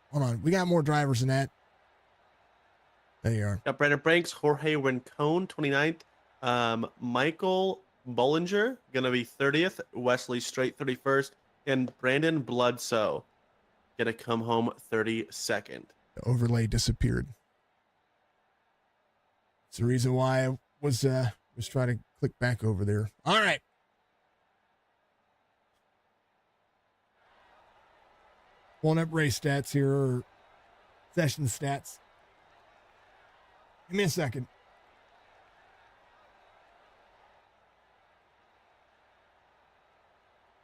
Speaker 2: hold on, we got more drivers than that. There you are.
Speaker 3: Got Brandon Banks, Jorge Rincon, 29th. Michael Bollinger, going to be 30th. Wesley Strait, 31st. And Brandon Bloodsoe, going to come home 32nd.
Speaker 2: The overlay disappeared. It's the reason why I was trying to click back over there. All right. Pulling up race stats here, or session stats. Give me a second.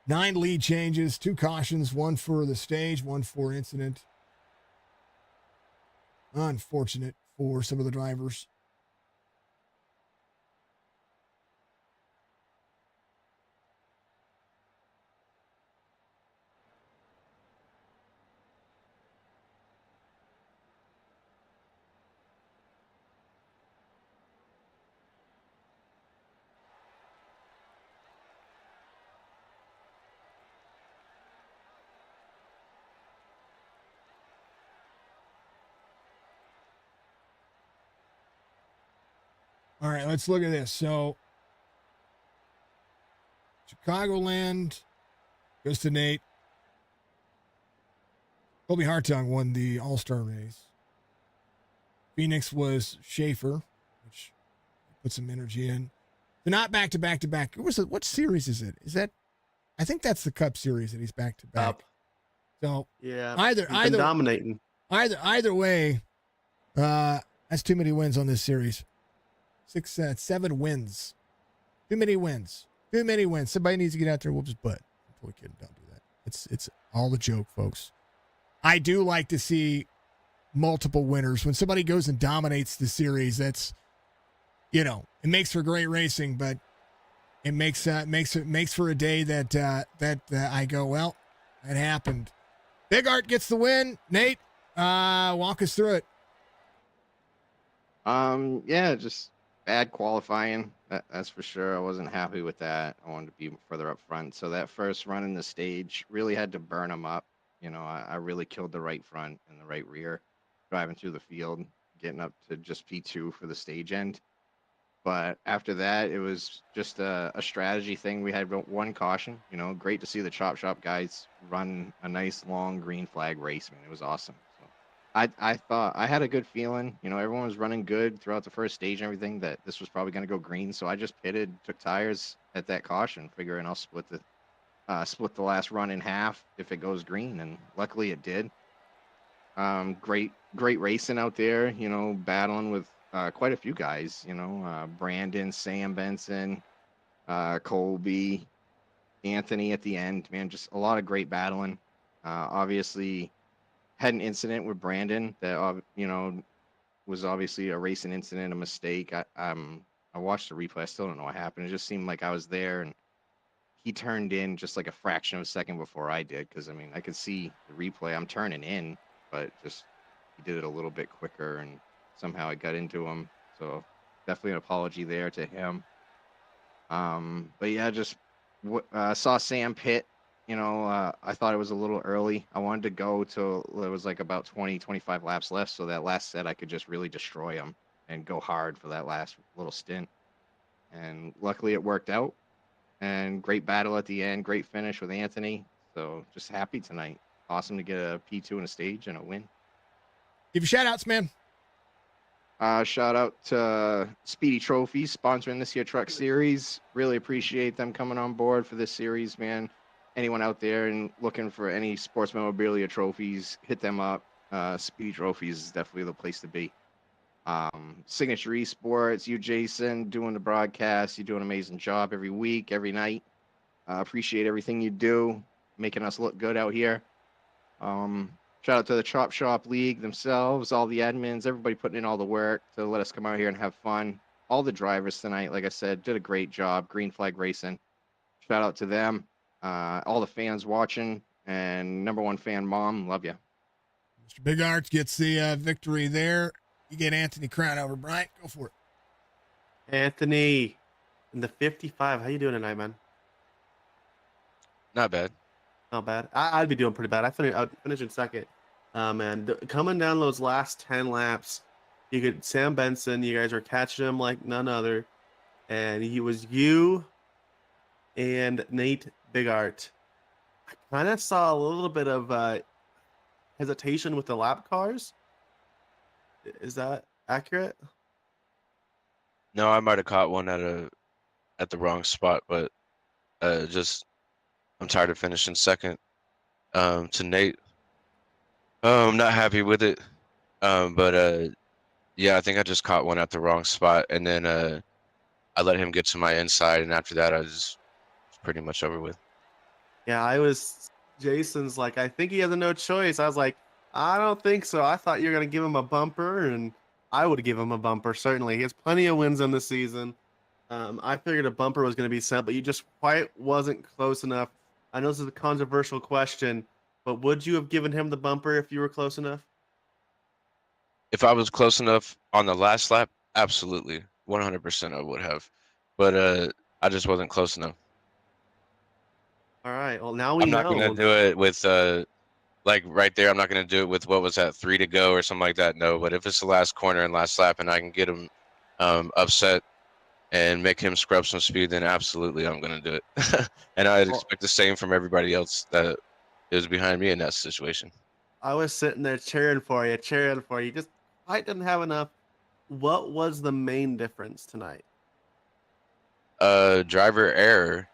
Speaker 2: Nine lead changes, 2 cautions, 1 for the stage, 1 for incident. Unfortunate for some of the drivers. All right, let's look at this. So, Chicagoland goes to Nate. Colby Hartung won the All-Star race. Phoenix was Schaefer, which put some energy in. They're not back-to-back-to-back. What series is it? Is that? I think that's the Cup Series that he's back-to-back. So
Speaker 3: yeah,
Speaker 2: either
Speaker 3: dominating.
Speaker 2: Either way, that's too many wins on this series. 7 wins. Too many wins. Somebody needs to get out there. We'll just butt. I'm totally kidding. Don't do that. It's all a joke, folks. I do like to see multiple winners. When somebody goes and dominates the series, that's, it makes for great racing, but it makes for a day that I go, well, it happened. Big Art gets the win. Nate, walk us through it.
Speaker 4: Yeah, just bad qualifying. That's for sure. I wasn't happy with that. I wanted to be further up front. So that first run in the stage really had to burn them up. I really killed the right front and the right rear, driving through the field, getting up to just P2 for the stage end. But after that, it was just a strategy thing. We had 1 caution. Great to see the Chop Shop guys run a nice long green flag race. Man, it was awesome. I thought I had a good feeling, everyone was running good throughout the first stage and everything, that this was probably going to go green. So I just pitted, took tires at that caution, figuring I'll split the last run in half if it goes green. And luckily it did. Great racing out there, battling with quite a few guys, Brandon, Sam Benson, Colby, Anthony at the end, man, just a lot of great battling. Obviously, had an incident with Brandon that was obviously a racing incident, a mistake. I watched the replay. I still don't know what happened. It just seemed like I was there, and he turned in just like a fraction of a second before I did. Because I could see the replay. I'm turning in, but just he did it a little bit quicker, and somehow I got into him. So definitely an apology there to him. But yeah, just saw Sam pit. I thought it was a little early. I wanted to go till there was like about 20, 25 laps left, so that last set I could just really destroy him and go hard for that last little stint. And luckily it worked out. And great battle at the end, great finish with Anthony. So just happy tonight. Awesome to get a P2 in a stage and a win.
Speaker 2: Give your shout outs, man.
Speaker 4: Shout out to Speedy Trophies sponsoring this year Truck Series. Really appreciate them coming on board for this series, man. Anyone out there and looking for any sports memorabilia trophies, hit them up. Speedy Trophies is definitely the place to be. Signature Esports, you, Jason, doing the broadcast. You do an amazing job every week, every night. Appreciate everything you do, making us look good out here. Shout out to the Chop Shop League themselves, all the admins, everybody putting in all the work to let us come out here and have fun. All the drivers tonight, like I said, did a great job. Green Flag Racing. Shout out to them. All the fans watching, and number one fan, Mom, love you.
Speaker 2: Mr. Big Arts gets the victory there. You get Anthony Crown over. Bryant, go for it.
Speaker 3: Anthony, in the 55, how you doing tonight, man?
Speaker 5: Not bad.
Speaker 3: Not bad. I'd be doing pretty bad. I'd finish in second. Man, coming down those last 10 laps, you could Sam Benson. You guys were catching him like none other, and he was you and Nate Bigart. I kind of saw a little bit of hesitation with the lap cars. Is that accurate?
Speaker 5: No, I might have caught one at the wrong spot, but just I'm tired of finishing second. To Nate, I'm not happy with it. But yeah, I think I just caught one at the wrong spot, and then I let him get to my inside, and after that, I was pretty much over with.
Speaker 3: Yeah, Jason's like, I think he has no choice. I was like, I don't think so. I thought you were going to give him a bumper, and I would give him a bumper, certainly. He has plenty of wins in the season. I figured a bumper was going to be sent, but you just quite wasn't close enough. I know this is a controversial question, but would you have given him the bumper if you were close enough?
Speaker 5: If I was close enough on the last lap, absolutely, 100% I would have. But I just wasn't close enough.
Speaker 3: All right. Well, now we
Speaker 5: I'm not
Speaker 3: know.
Speaker 5: going to do it with like right there. I'm not going to do it with what was that 3 to go or something like that. No, but if it's the last corner and last lap and I can get him upset and make him scrub some speed, then absolutely I'm going to do it. And I'd expect the same from everybody else that is behind me in that situation.
Speaker 3: I was sitting there cheering for you. Just I didn't have enough. What was the main difference tonight?
Speaker 5: Driver error,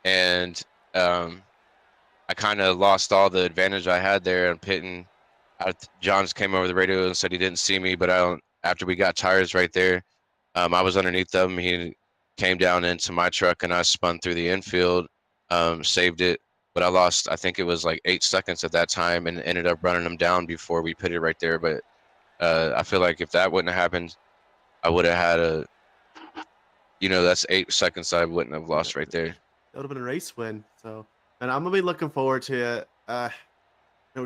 Speaker 5: and I kind of lost all the advantage I had there on pitting. Johns came over the radio and said he didn't see me, but after we got tires right there, I was underneath them. He came down into my truck and I spun through the infield, saved it, but I lost, I think it was like 8 seconds at that time, and ended up running him down before we pitted right there. But I feel like if that wouldn't have happened, I would have had that's 8 seconds I wouldn't have lost right there.
Speaker 3: That would have been a race win. So, and I'm gonna be looking forward to it.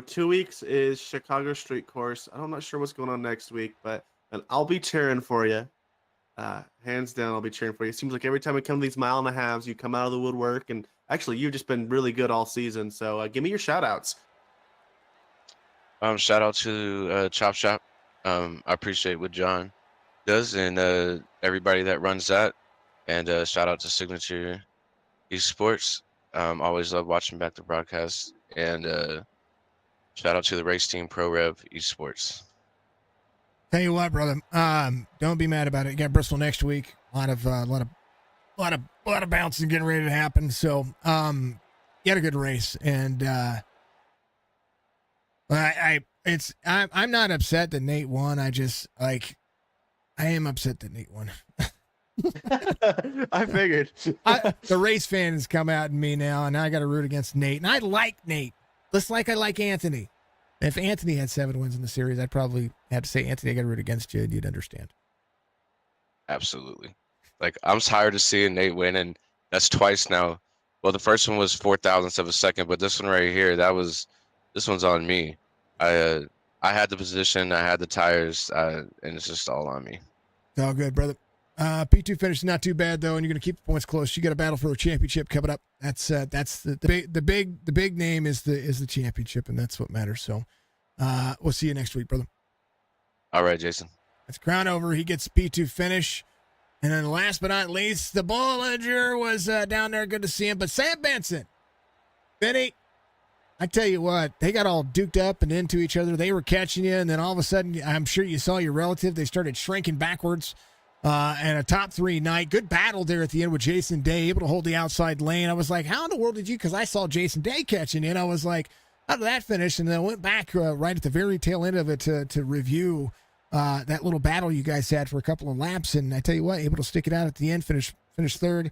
Speaker 3: 2 weeks is Chicago Street Course. I'm not sure what's going on next week, and I'll be cheering for you. Hands down, I'll be cheering for you. It seems like every time we come to these 1.5 miles, you come out of the woodwork, and actually, you've just been really good all season. So, give me your shout outs.
Speaker 5: Shout out to Chop Shop. I appreciate what John does and everybody that runs that. And shout out to Signature Esports. Always love watching back the broadcast. And shout out to the race team, Pro Rev Esports.
Speaker 2: Tell you what, brother. Don't be mad about it. You got Bristol next week. A lot of bouncing getting ready to happen. So, you had a good race, and I'm not upset that Nate won. I am upset that Nate won.
Speaker 3: I figured.
Speaker 2: The race fan has come out in me now, and I got to root against Nate. And I like Nate, just like I like Anthony. If Anthony had 7 wins in the series, I'd probably have to say, Anthony, I got to root against you, and you'd understand.
Speaker 5: Absolutely. Like, I'm tired of seeing Nate win, and that's twice now. Well, the first one was 4,000ths of a second, but this one right here, this one's on me. I had the position, I had the tires, and it's just all on me.
Speaker 2: It's all good, brother. P2 finish is not too bad though, and you're going to keep the points close. You got a battle for a championship coming up. That's the big name is the championship, and that's what matters. So, we'll see you next week, brother.
Speaker 5: All right, Jason.
Speaker 2: That's Crown over. He gets P2 finish, and then last but not least, the Bollinger was down there. Good to see him. But Sam Benson, Benny, I tell you what, they got all duked up and into each other. They were catching you, and then all of a sudden, I'm sure you saw your relative. They started shrinking backwards. And a top 3 night. Good battle there at the end with Jason Day, able to hold the outside lane. I was like, how in the world did you? Because I saw Jason Day catching in. I was like, how did that finish? And then I went back right at the very tail end of it to review that little battle you guys had for a couple of laps, and I tell you what, able to stick it out at the end, finish third.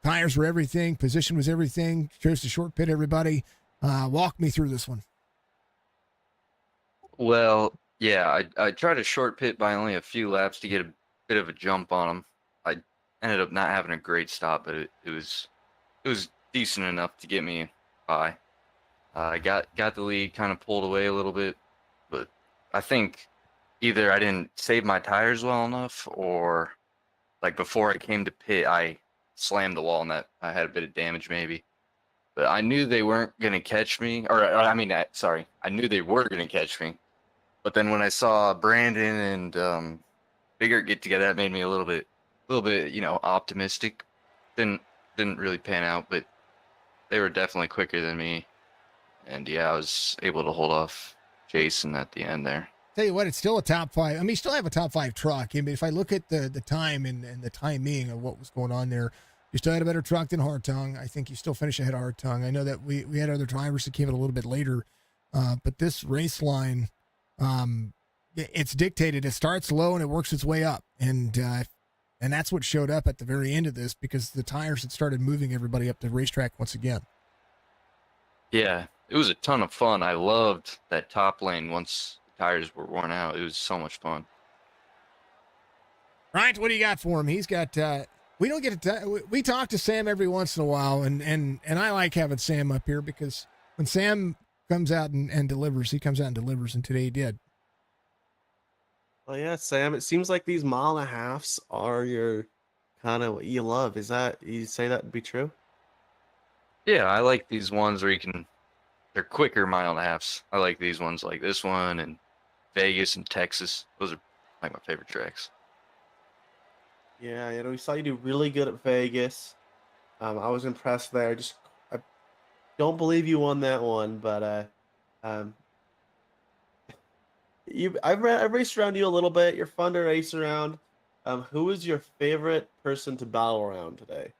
Speaker 2: Tires were everything, position was everything. Chose to short pit everybody. Walk me through this one.
Speaker 6: Well, yeah, I tried a short pit by only a few laps to get a bit of a jump on him. I ended up not having a great stop, but it was decent enough to get me by. I got the lead, kind of pulled away a little bit, but I think either I didn't save my tires well enough, or like before I came to pit, I slammed the wall and that I had a bit of damage maybe. But I knew they weren't gonna catch me, sorry, I knew they were gonna catch me. But then when I saw Brandon and Bigger get together, that made me a little bit, optimistic. Didn't really pan out, but they were definitely quicker than me. And yeah, I was able to hold off Jason at the end there.
Speaker 2: Tell you what, it's still a top 5. I mean, you still have a top 5 truck. I mean, if I look at the time and the timing of what was going on there, you still had a better truck than Hartung. I think you still finished ahead of Hartung. I know that we had other drivers that came in a little bit later, but this race line, it's dictated. It starts low and it works its way up, and that's what showed up at the very end of this, because the tires had started moving everybody up the racetrack once again.
Speaker 6: Yeah, it was a ton of fun. I loved that top lane once the tires were worn out. It was so much fun.
Speaker 2: Right, what do you got for him? He's got. We don't get to. We talk to Sam every once in a while, and I like having Sam up here, because when Sam comes out and delivers, he comes out and delivers, and today he did.
Speaker 3: Well, yeah, Sam, it seems like these 1.5 miles are your kind of what you love. Is that, you say that would be true?
Speaker 6: Yeah, I like these ones where they're quicker 1.5 miles. I like these ones like this one and Vegas and Texas. Those are like my favorite tracks.
Speaker 3: Yeah, we saw you do really good at Vegas. I was impressed there. I don't believe you won that one, but I've raced around you a little bit. You're fun to race around. Who was your favorite person to battle around today?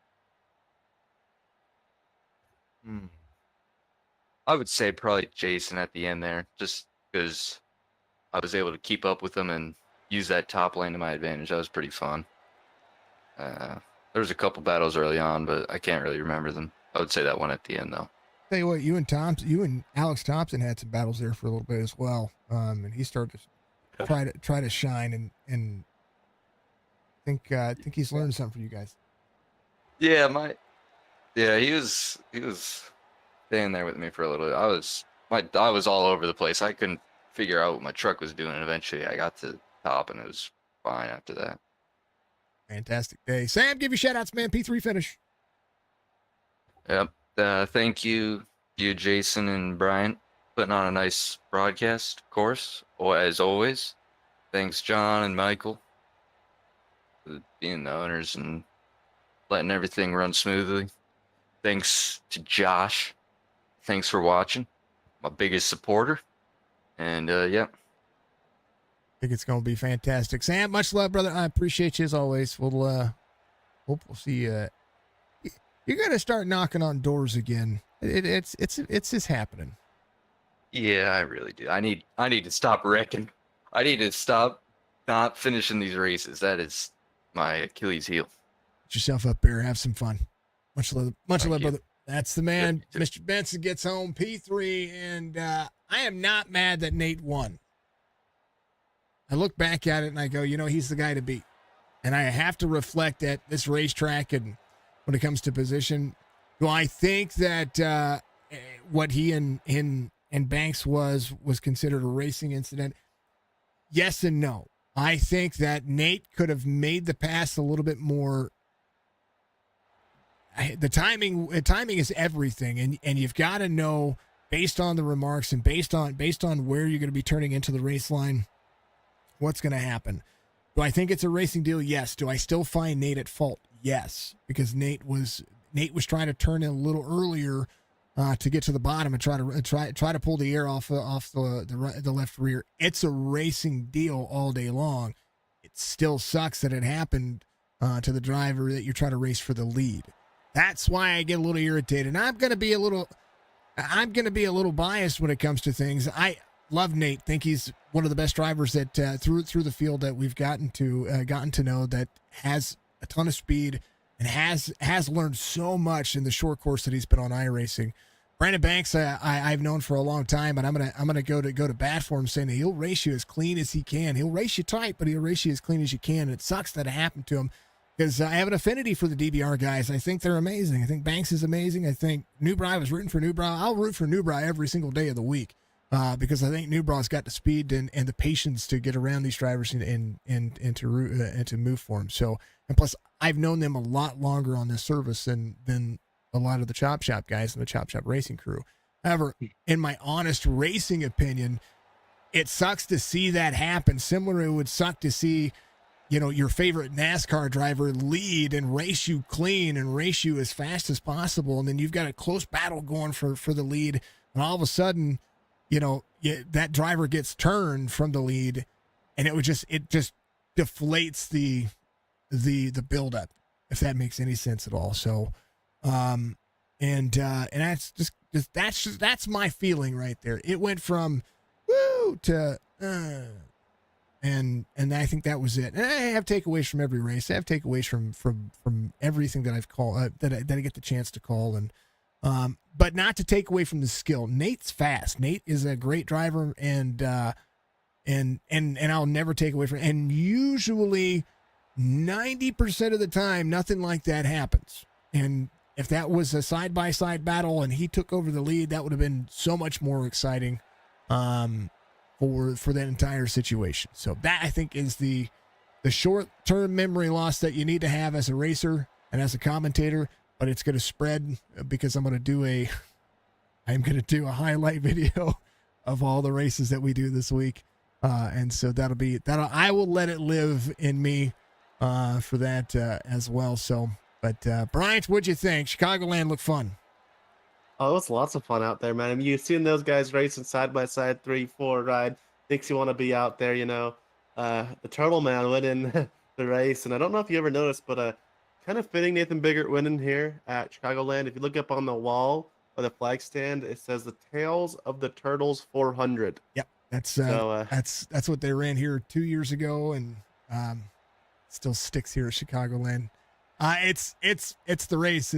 Speaker 6: I would say probably Jason at the end there, just because I was able to keep up with him and use that top lane to my advantage. That was pretty fun. There was a couple battles early on, but I can't really remember them. I would say that one at the end, though.
Speaker 2: Tell you what, you and Alex Thompson had some battles there for a little bit as well, and he started to try to shine, and I think he's learned something from you guys.
Speaker 6: Yeah, he was staying there with me for a little bit. I was all over the place. I couldn't figure out what my truck was doing, and eventually I got to the top, and it was fine after that.
Speaker 2: Fantastic day. Sam, give you shout outs, man. P3 finish.
Speaker 6: Yep. Thank you, Jason and Brian, putting on a nice broadcast, of course, or as always. Thanks, John and Michael, for being the owners and letting everything run smoothly. Thanks to Josh. Thanks for watching. My biggest supporter. And, yeah.
Speaker 2: I think it's going to be fantastic. Sam, much love, brother. I appreciate you as always. We'll hope we'll see you. You're going to start knocking on doors again. It's just happening.
Speaker 6: Yeah, I really do. I need to stop wrecking. I need to stop not finishing these races. That is my Achilles heel.
Speaker 2: Get yourself up there. Have some fun. Much love, brother. That's the man.
Speaker 6: Yep.
Speaker 2: Mr. Benson gets home P3, and I am not mad that Nate won. I look back at it and I go, he's the guy to beat. And I have to reflect at this racetrack, and when it comes to position, do I think that what he and Banks was considered a racing incident? Yes and no. I think that Nate could have made the pass a little bit more. The timing is everything, and you've got to know, based on the remarks and based on where you're going to be turning into the race line, what's going to happen. Do I think it's a racing deal? Yes. Do I still find Nate at fault? Yes, because Nate was trying to turn in a little earlier to get to the bottom and try to pull the air off the left rear. It's a racing deal all day long. It still sucks that it happened to the driver that you're trying to race for the lead. That's why I get a little irritated. And I'm going to be a little biased when it comes to things. love Nate. Think he's one of the best drivers that through the field that we've gotten to know, that has a ton of speed and has learned so much in the short course that he's been on iRacing. Brandon Banks, I've known for a long time, and I'm gonna go to bat for him, saying that he'll race you as clean as he can. He'll race you tight, but he'll race you as clean as you can. And it sucks that it happened to him, because I have an affinity for the DBR guys. I think they're amazing. I think Banks is amazing. I think Newbrow, I was rooting for Newbrow. I'll root for Newbrow every single day of the week, because I think Newbrow's got the speed and the patience to get around these drivers and to move for them. So, and plus, I've known them a lot longer on this service than a lot of the Chop Shop guys and the Chop Shop racing crew. However, in my honest racing opinion, it sucks to see that happen. Similarly, it would suck to see, your favorite NASCAR driver lead and race you clean and race you as fast as possible. And then you've got a close battle going for the lead. And all of a sudden, that driver gets turned from the lead, and it just deflates the buildup, if that makes any sense at all. So, and that's my feeling right there. It went from woo to and I think that was it. And I have takeaways from every race. I have takeaways from everything that I've called that I get the chance to call, and but not to take away from the skill. Nate's fast. Nate is a great driver, and I'll never take away from. And usually, 90% of the time, nothing like that happens. And if that was a side-by-side battle and he took over the lead, that would have been so much more exciting for that entire situation. So that, I think, is the short-term memory loss that you need to have as a racer and as a commentator, but it's going to spread, because I'm going to do a highlight video of all the races that we do this week. And so I will let it live in me for that as well. So, but Bryant, what'd you think? Chicagoland looked fun.
Speaker 3: Oh, it was lots of fun out there, man. I mean, you've seen those guys racing side by side, 3-4 ride. Makes you want to be out there, The Turtle Man winning the race. And I don't know if you ever noticed, but kind of fitting Nathan Biggert winning here at Chicagoland. If you look up on the wall or the flag stand, it says the Tales of the Turtles 400.
Speaker 2: Yep. That's what they ran here 2 years ago, and still sticks here at Chicagoland. It's the race.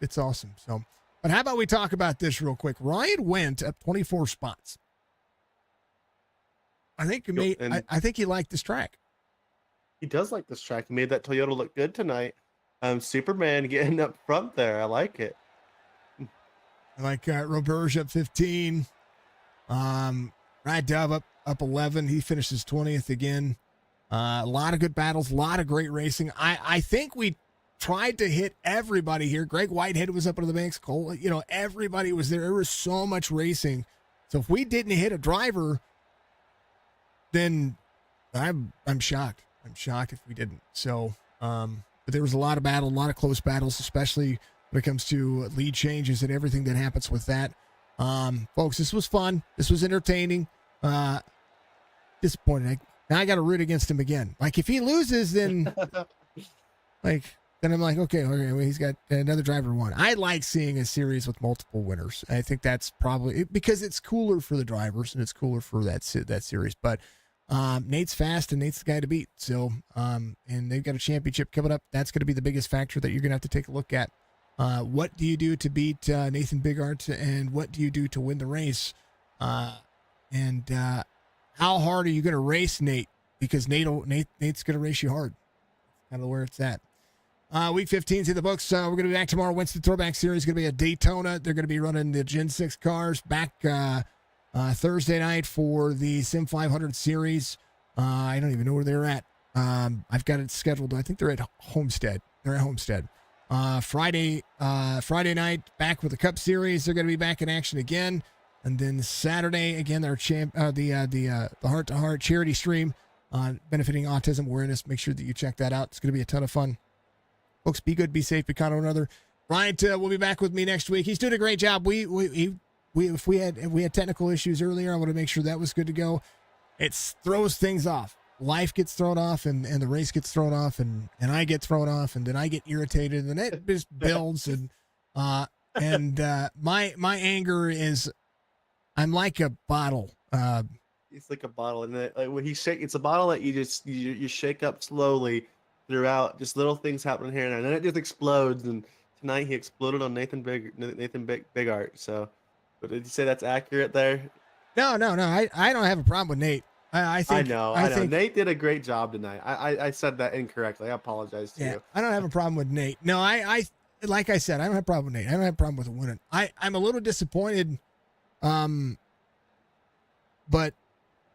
Speaker 2: It's awesome. So, but how about we talk about this real quick? Ryan went up 24 spots. I think I think he liked this track.
Speaker 3: He does like this track. He made that Toyota look good tonight. Superman getting up front there. I like it.
Speaker 2: I like Roberge up 15. Rad Dove up 11. He finishes 20th again. A lot of good battles, a lot of great racing. I think we tried to hit everybody here. Greg Whitehead was up on the banks. Cole, everybody was there. There was so much racing. So if we didn't hit a driver, then I'm shocked. I'm shocked if we didn't. So, but there was a lot of battle, a lot of close battles, especially when it comes to lead changes and everything that happens with that. Folks, this was fun. This was entertaining. Disappointed. Now I got to root against him again. Like, if he loses, then then I'm like, okay, well, he's got another driver won. I like seeing a series with multiple winners. I think that's probably because it's cooler for the drivers and it's cooler for that series. But Nate's fast and Nate's the guy to beat. So, and they've got a championship coming up. That's going to be the biggest factor that you're going to have to take a look at. What do you do to beat Nathan Bigart, and what do you do to win the race? And how hard are you going to race Nate? Because Nate's going to race you hard. That's kind of where it's at. Week 15's in the books. We're going to be back tomorrow. Winston Throwback Series is going to be at Daytona. They're going to be running the Gen 6 cars back Thursday night for the Sim 500 series. I don't even know where they're at. I've got it scheduled. I think they're at Homestead. Friday night, back with the Cup Series. They're going to be back in action again. And then Saturday, again, their the Heart to Heart charity stream benefiting autism awareness. Make sure that you check that out. It's going to be a ton of fun. Folks, be good, be safe, be kind to one another. Bryant will be back with me next week. He's doing a great job. If we had technical issues earlier, I want to make sure that was good to go. It throws things off. Life gets thrown off, and the race gets thrown off, and I get thrown off, and then I get irritated, and it just builds, and my anger is I'm like a bottle.
Speaker 3: It's like a bottle, and like when it's a bottle that you shake up slowly throughout. Just little things happening here and there, and then it just explodes. And tonight he exploded on Nathan Big Art. So, but did you say that's accurate there?
Speaker 2: No. I don't have a problem with Nate. I think
Speaker 3: I know. Nate did a great job tonight. I said that incorrectly. I apologize to you.
Speaker 2: I don't have a problem with Nate. No, I like I said, I don't have a problem with Nate. I don't have a problem with winning. I'm a little disappointed, but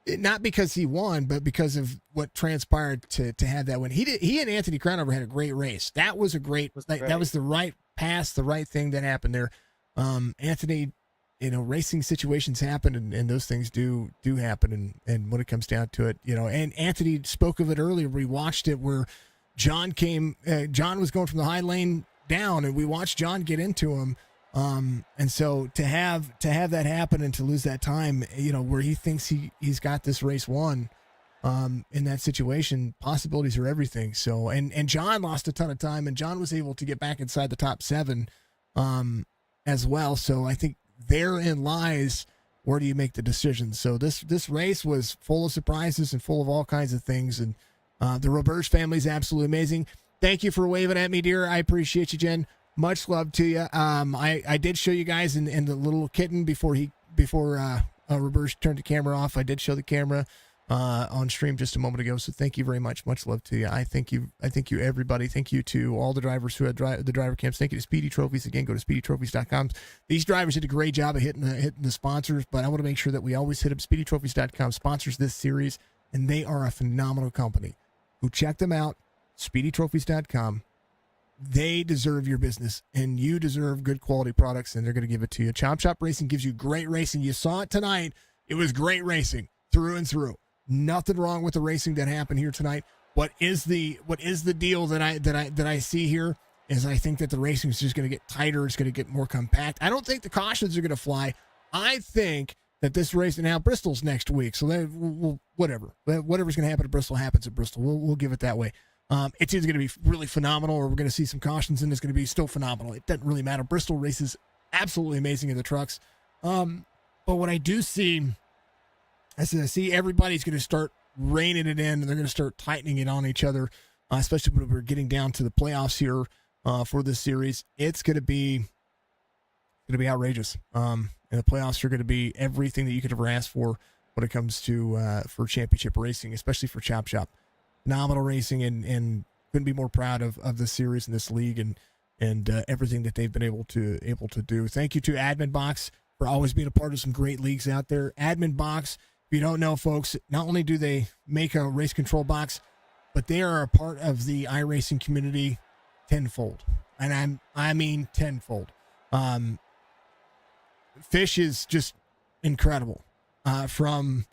Speaker 2: not because he won, but because of what transpired to have that win. He and Anthony Crownover had a great race. That was a great, that was the right pass, the right thing that happened there. Anthony, racing situations happen, and those things do happen. And when it comes down to it, and Anthony spoke of it earlier. We watched it where John was going from the high lane down, and we watched John get into him. And so to have that happen and to lose that time, where he thinks he's got this race won, in that situation, possibilities are everything. So, and John lost a ton of time, and John was able to get back inside the top 7, as well. So I think therein lies, where do you make the decision? So this race was full of surprises and full of all kinds of things. And, the Roberge family is absolutely amazing. Thank you for waving at me, dear. I appreciate you, Jen. Much love to you. I did show you guys in the little kitten before Roberge turned the camera off. I did show the camera on stream just a moment ago. So thank you very much. Much love to you. I thank you everybody. Thank you to all the drivers who had the driver camps. Thank you to Speedy Trophies. Again, go to speedytrophies.com. These drivers did a great job of hitting the sponsors, but I want to make sure that we always hit up speedytrophies.com. Sponsors this series, and they are a phenomenal company. Who check them out, speedytrophies.com. They deserve your business, and you deserve good quality products, and they're going to give it to you. Chop Shop Racing gives you great racing. You saw it tonight. It was great racing through and through. Nothing wrong with the racing that happened here tonight. What is the deal that I see here is I think that the racing is just going to get tighter. It's going to get more compact. I don't think the cautions are going to fly. I think that this race, and now Bristol's next week, so whatever's going to happen at Bristol happens at Bristol. We'll give it that way. It's either going to be really phenomenal, or we're going to see some cautions, and it's going to be still phenomenal. It doesn't really matter. Bristol races absolutely amazing in the trucks. But what I do see, I see everybody's going to start reining it in, and they're going to start tightening it on each other, especially when we're getting down to the playoffs here for this series. It's going to be outrageous. And the playoffs are going to be everything that you could ever ask for when it comes to for championship racing, especially for Chop Shop. Phenomenal racing, and couldn't be more proud of this series and this league and everything that they've been able to do. Thank you to Admin Box for always being a part of some great leagues out there. Admin Box, if you don't know, folks, not only do they make a race control box, but they are a part of the iRacing community tenfold, and I mean tenfold. Fish is just incredible. From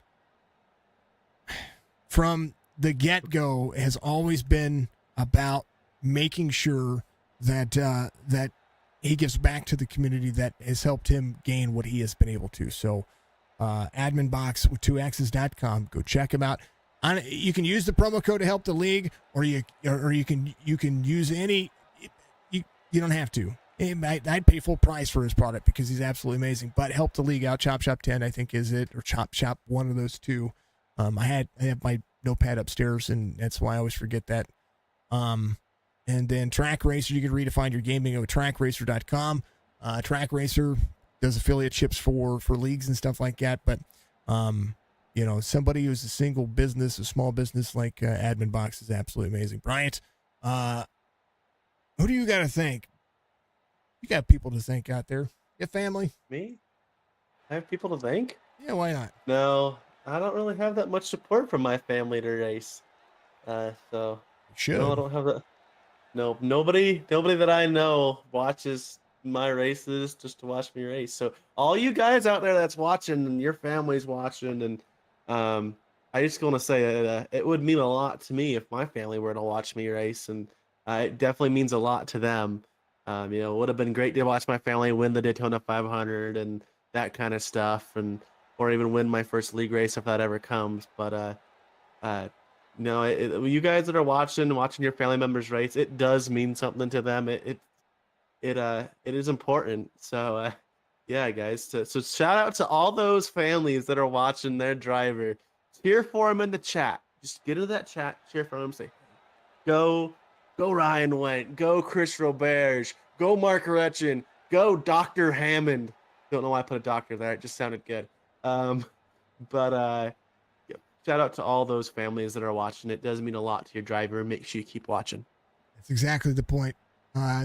Speaker 2: the get-go has always been about making sure that that he gives back to the community that has helped him gain what he has been able to. So Admin Box with 2x's.com, go check him out. You can use the promo code to help the league, or you can use any. You don't have to. I'd pay full price for his product because he's absolutely amazing. But help the league out. Chop Shop 10, I think, is it, or Chop Shop, one of those two. I have my notepad upstairs, and that's why I always forget that. And then Track Racer, you can redefine your gaming at trackracer.com. Track Racer does affiliate ships for leagues and stuff like that. But somebody who's a single business, a small business like Admin Box is absolutely amazing. Bryant, who do you got to thank? You got people to thank out there. Your family?
Speaker 3: Me? I have people to thank?
Speaker 2: Yeah, why not?
Speaker 3: No, I don't really have that much support from my family to race. So
Speaker 2: should.
Speaker 3: No, I don't have that. No, nobody that I know watches my races just to watch me race. So all you guys out there that's watching, and your family's watching, and I just want to say that it would mean a lot to me if my family were to watch me race, and it definitely means a lot to them. It would have been great to watch my family win the Daytona 500 and that kind of stuff, or even win my first league race if that ever comes. But you guys that are watching your family members race, it does mean something to them. It is important. So Yeah, guys. So shout out to all those families that are watching their driver. Cheer for him in the chat. Just get into that chat, cheer for him, say, go Ryan Went, go Chris Roberge, go Mark Retchin, go Dr. Hammond. Don't know why I put a doctor there. It just sounded good. But yeah, shout out to all those families that are watching. It does mean a lot to your driver. Make sure you keep watching.
Speaker 2: That's exactly the point.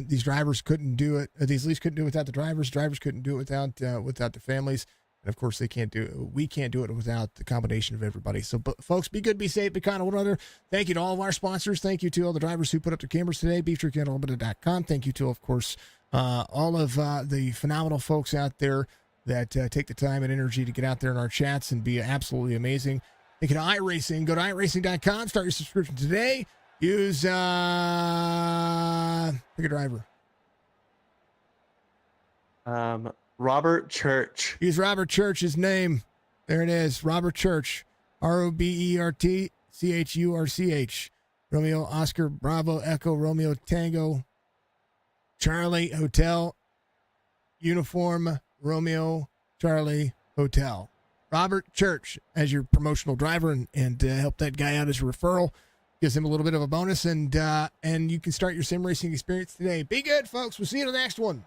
Speaker 2: These drivers couldn't do it. These leagues couldn't do it without the drivers. Drivers couldn't do it without the families. And of course, we can't do it without the combination of everybody. So, folks, be good, be safe, be kind to one another. Thank you to all of our sponsors. Thank you to all the drivers who put up their cameras today. BeefJerkyUnlimited.com. Thank you to, of course, all of the phenomenal folks out there that take the time and energy to get out there in our chats and be absolutely amazing. Thank you to iRacing. Go to iRacing.com. Start your subscription today. Use pick a driver.
Speaker 3: Robert Church.
Speaker 2: Use Robert Church's name. There it is. Robert Church. RobertChurch. Romeo Oscar Bravo Echo Romeo Tango Charlie Hotel Uniform Romeo Charlie Hotel. Robert Church as your promotional driver and help that guy out as a referral. Gives him a little bit of a bonus, and you can start your sim racing experience today. Be good, folks. We'll see you in the next one.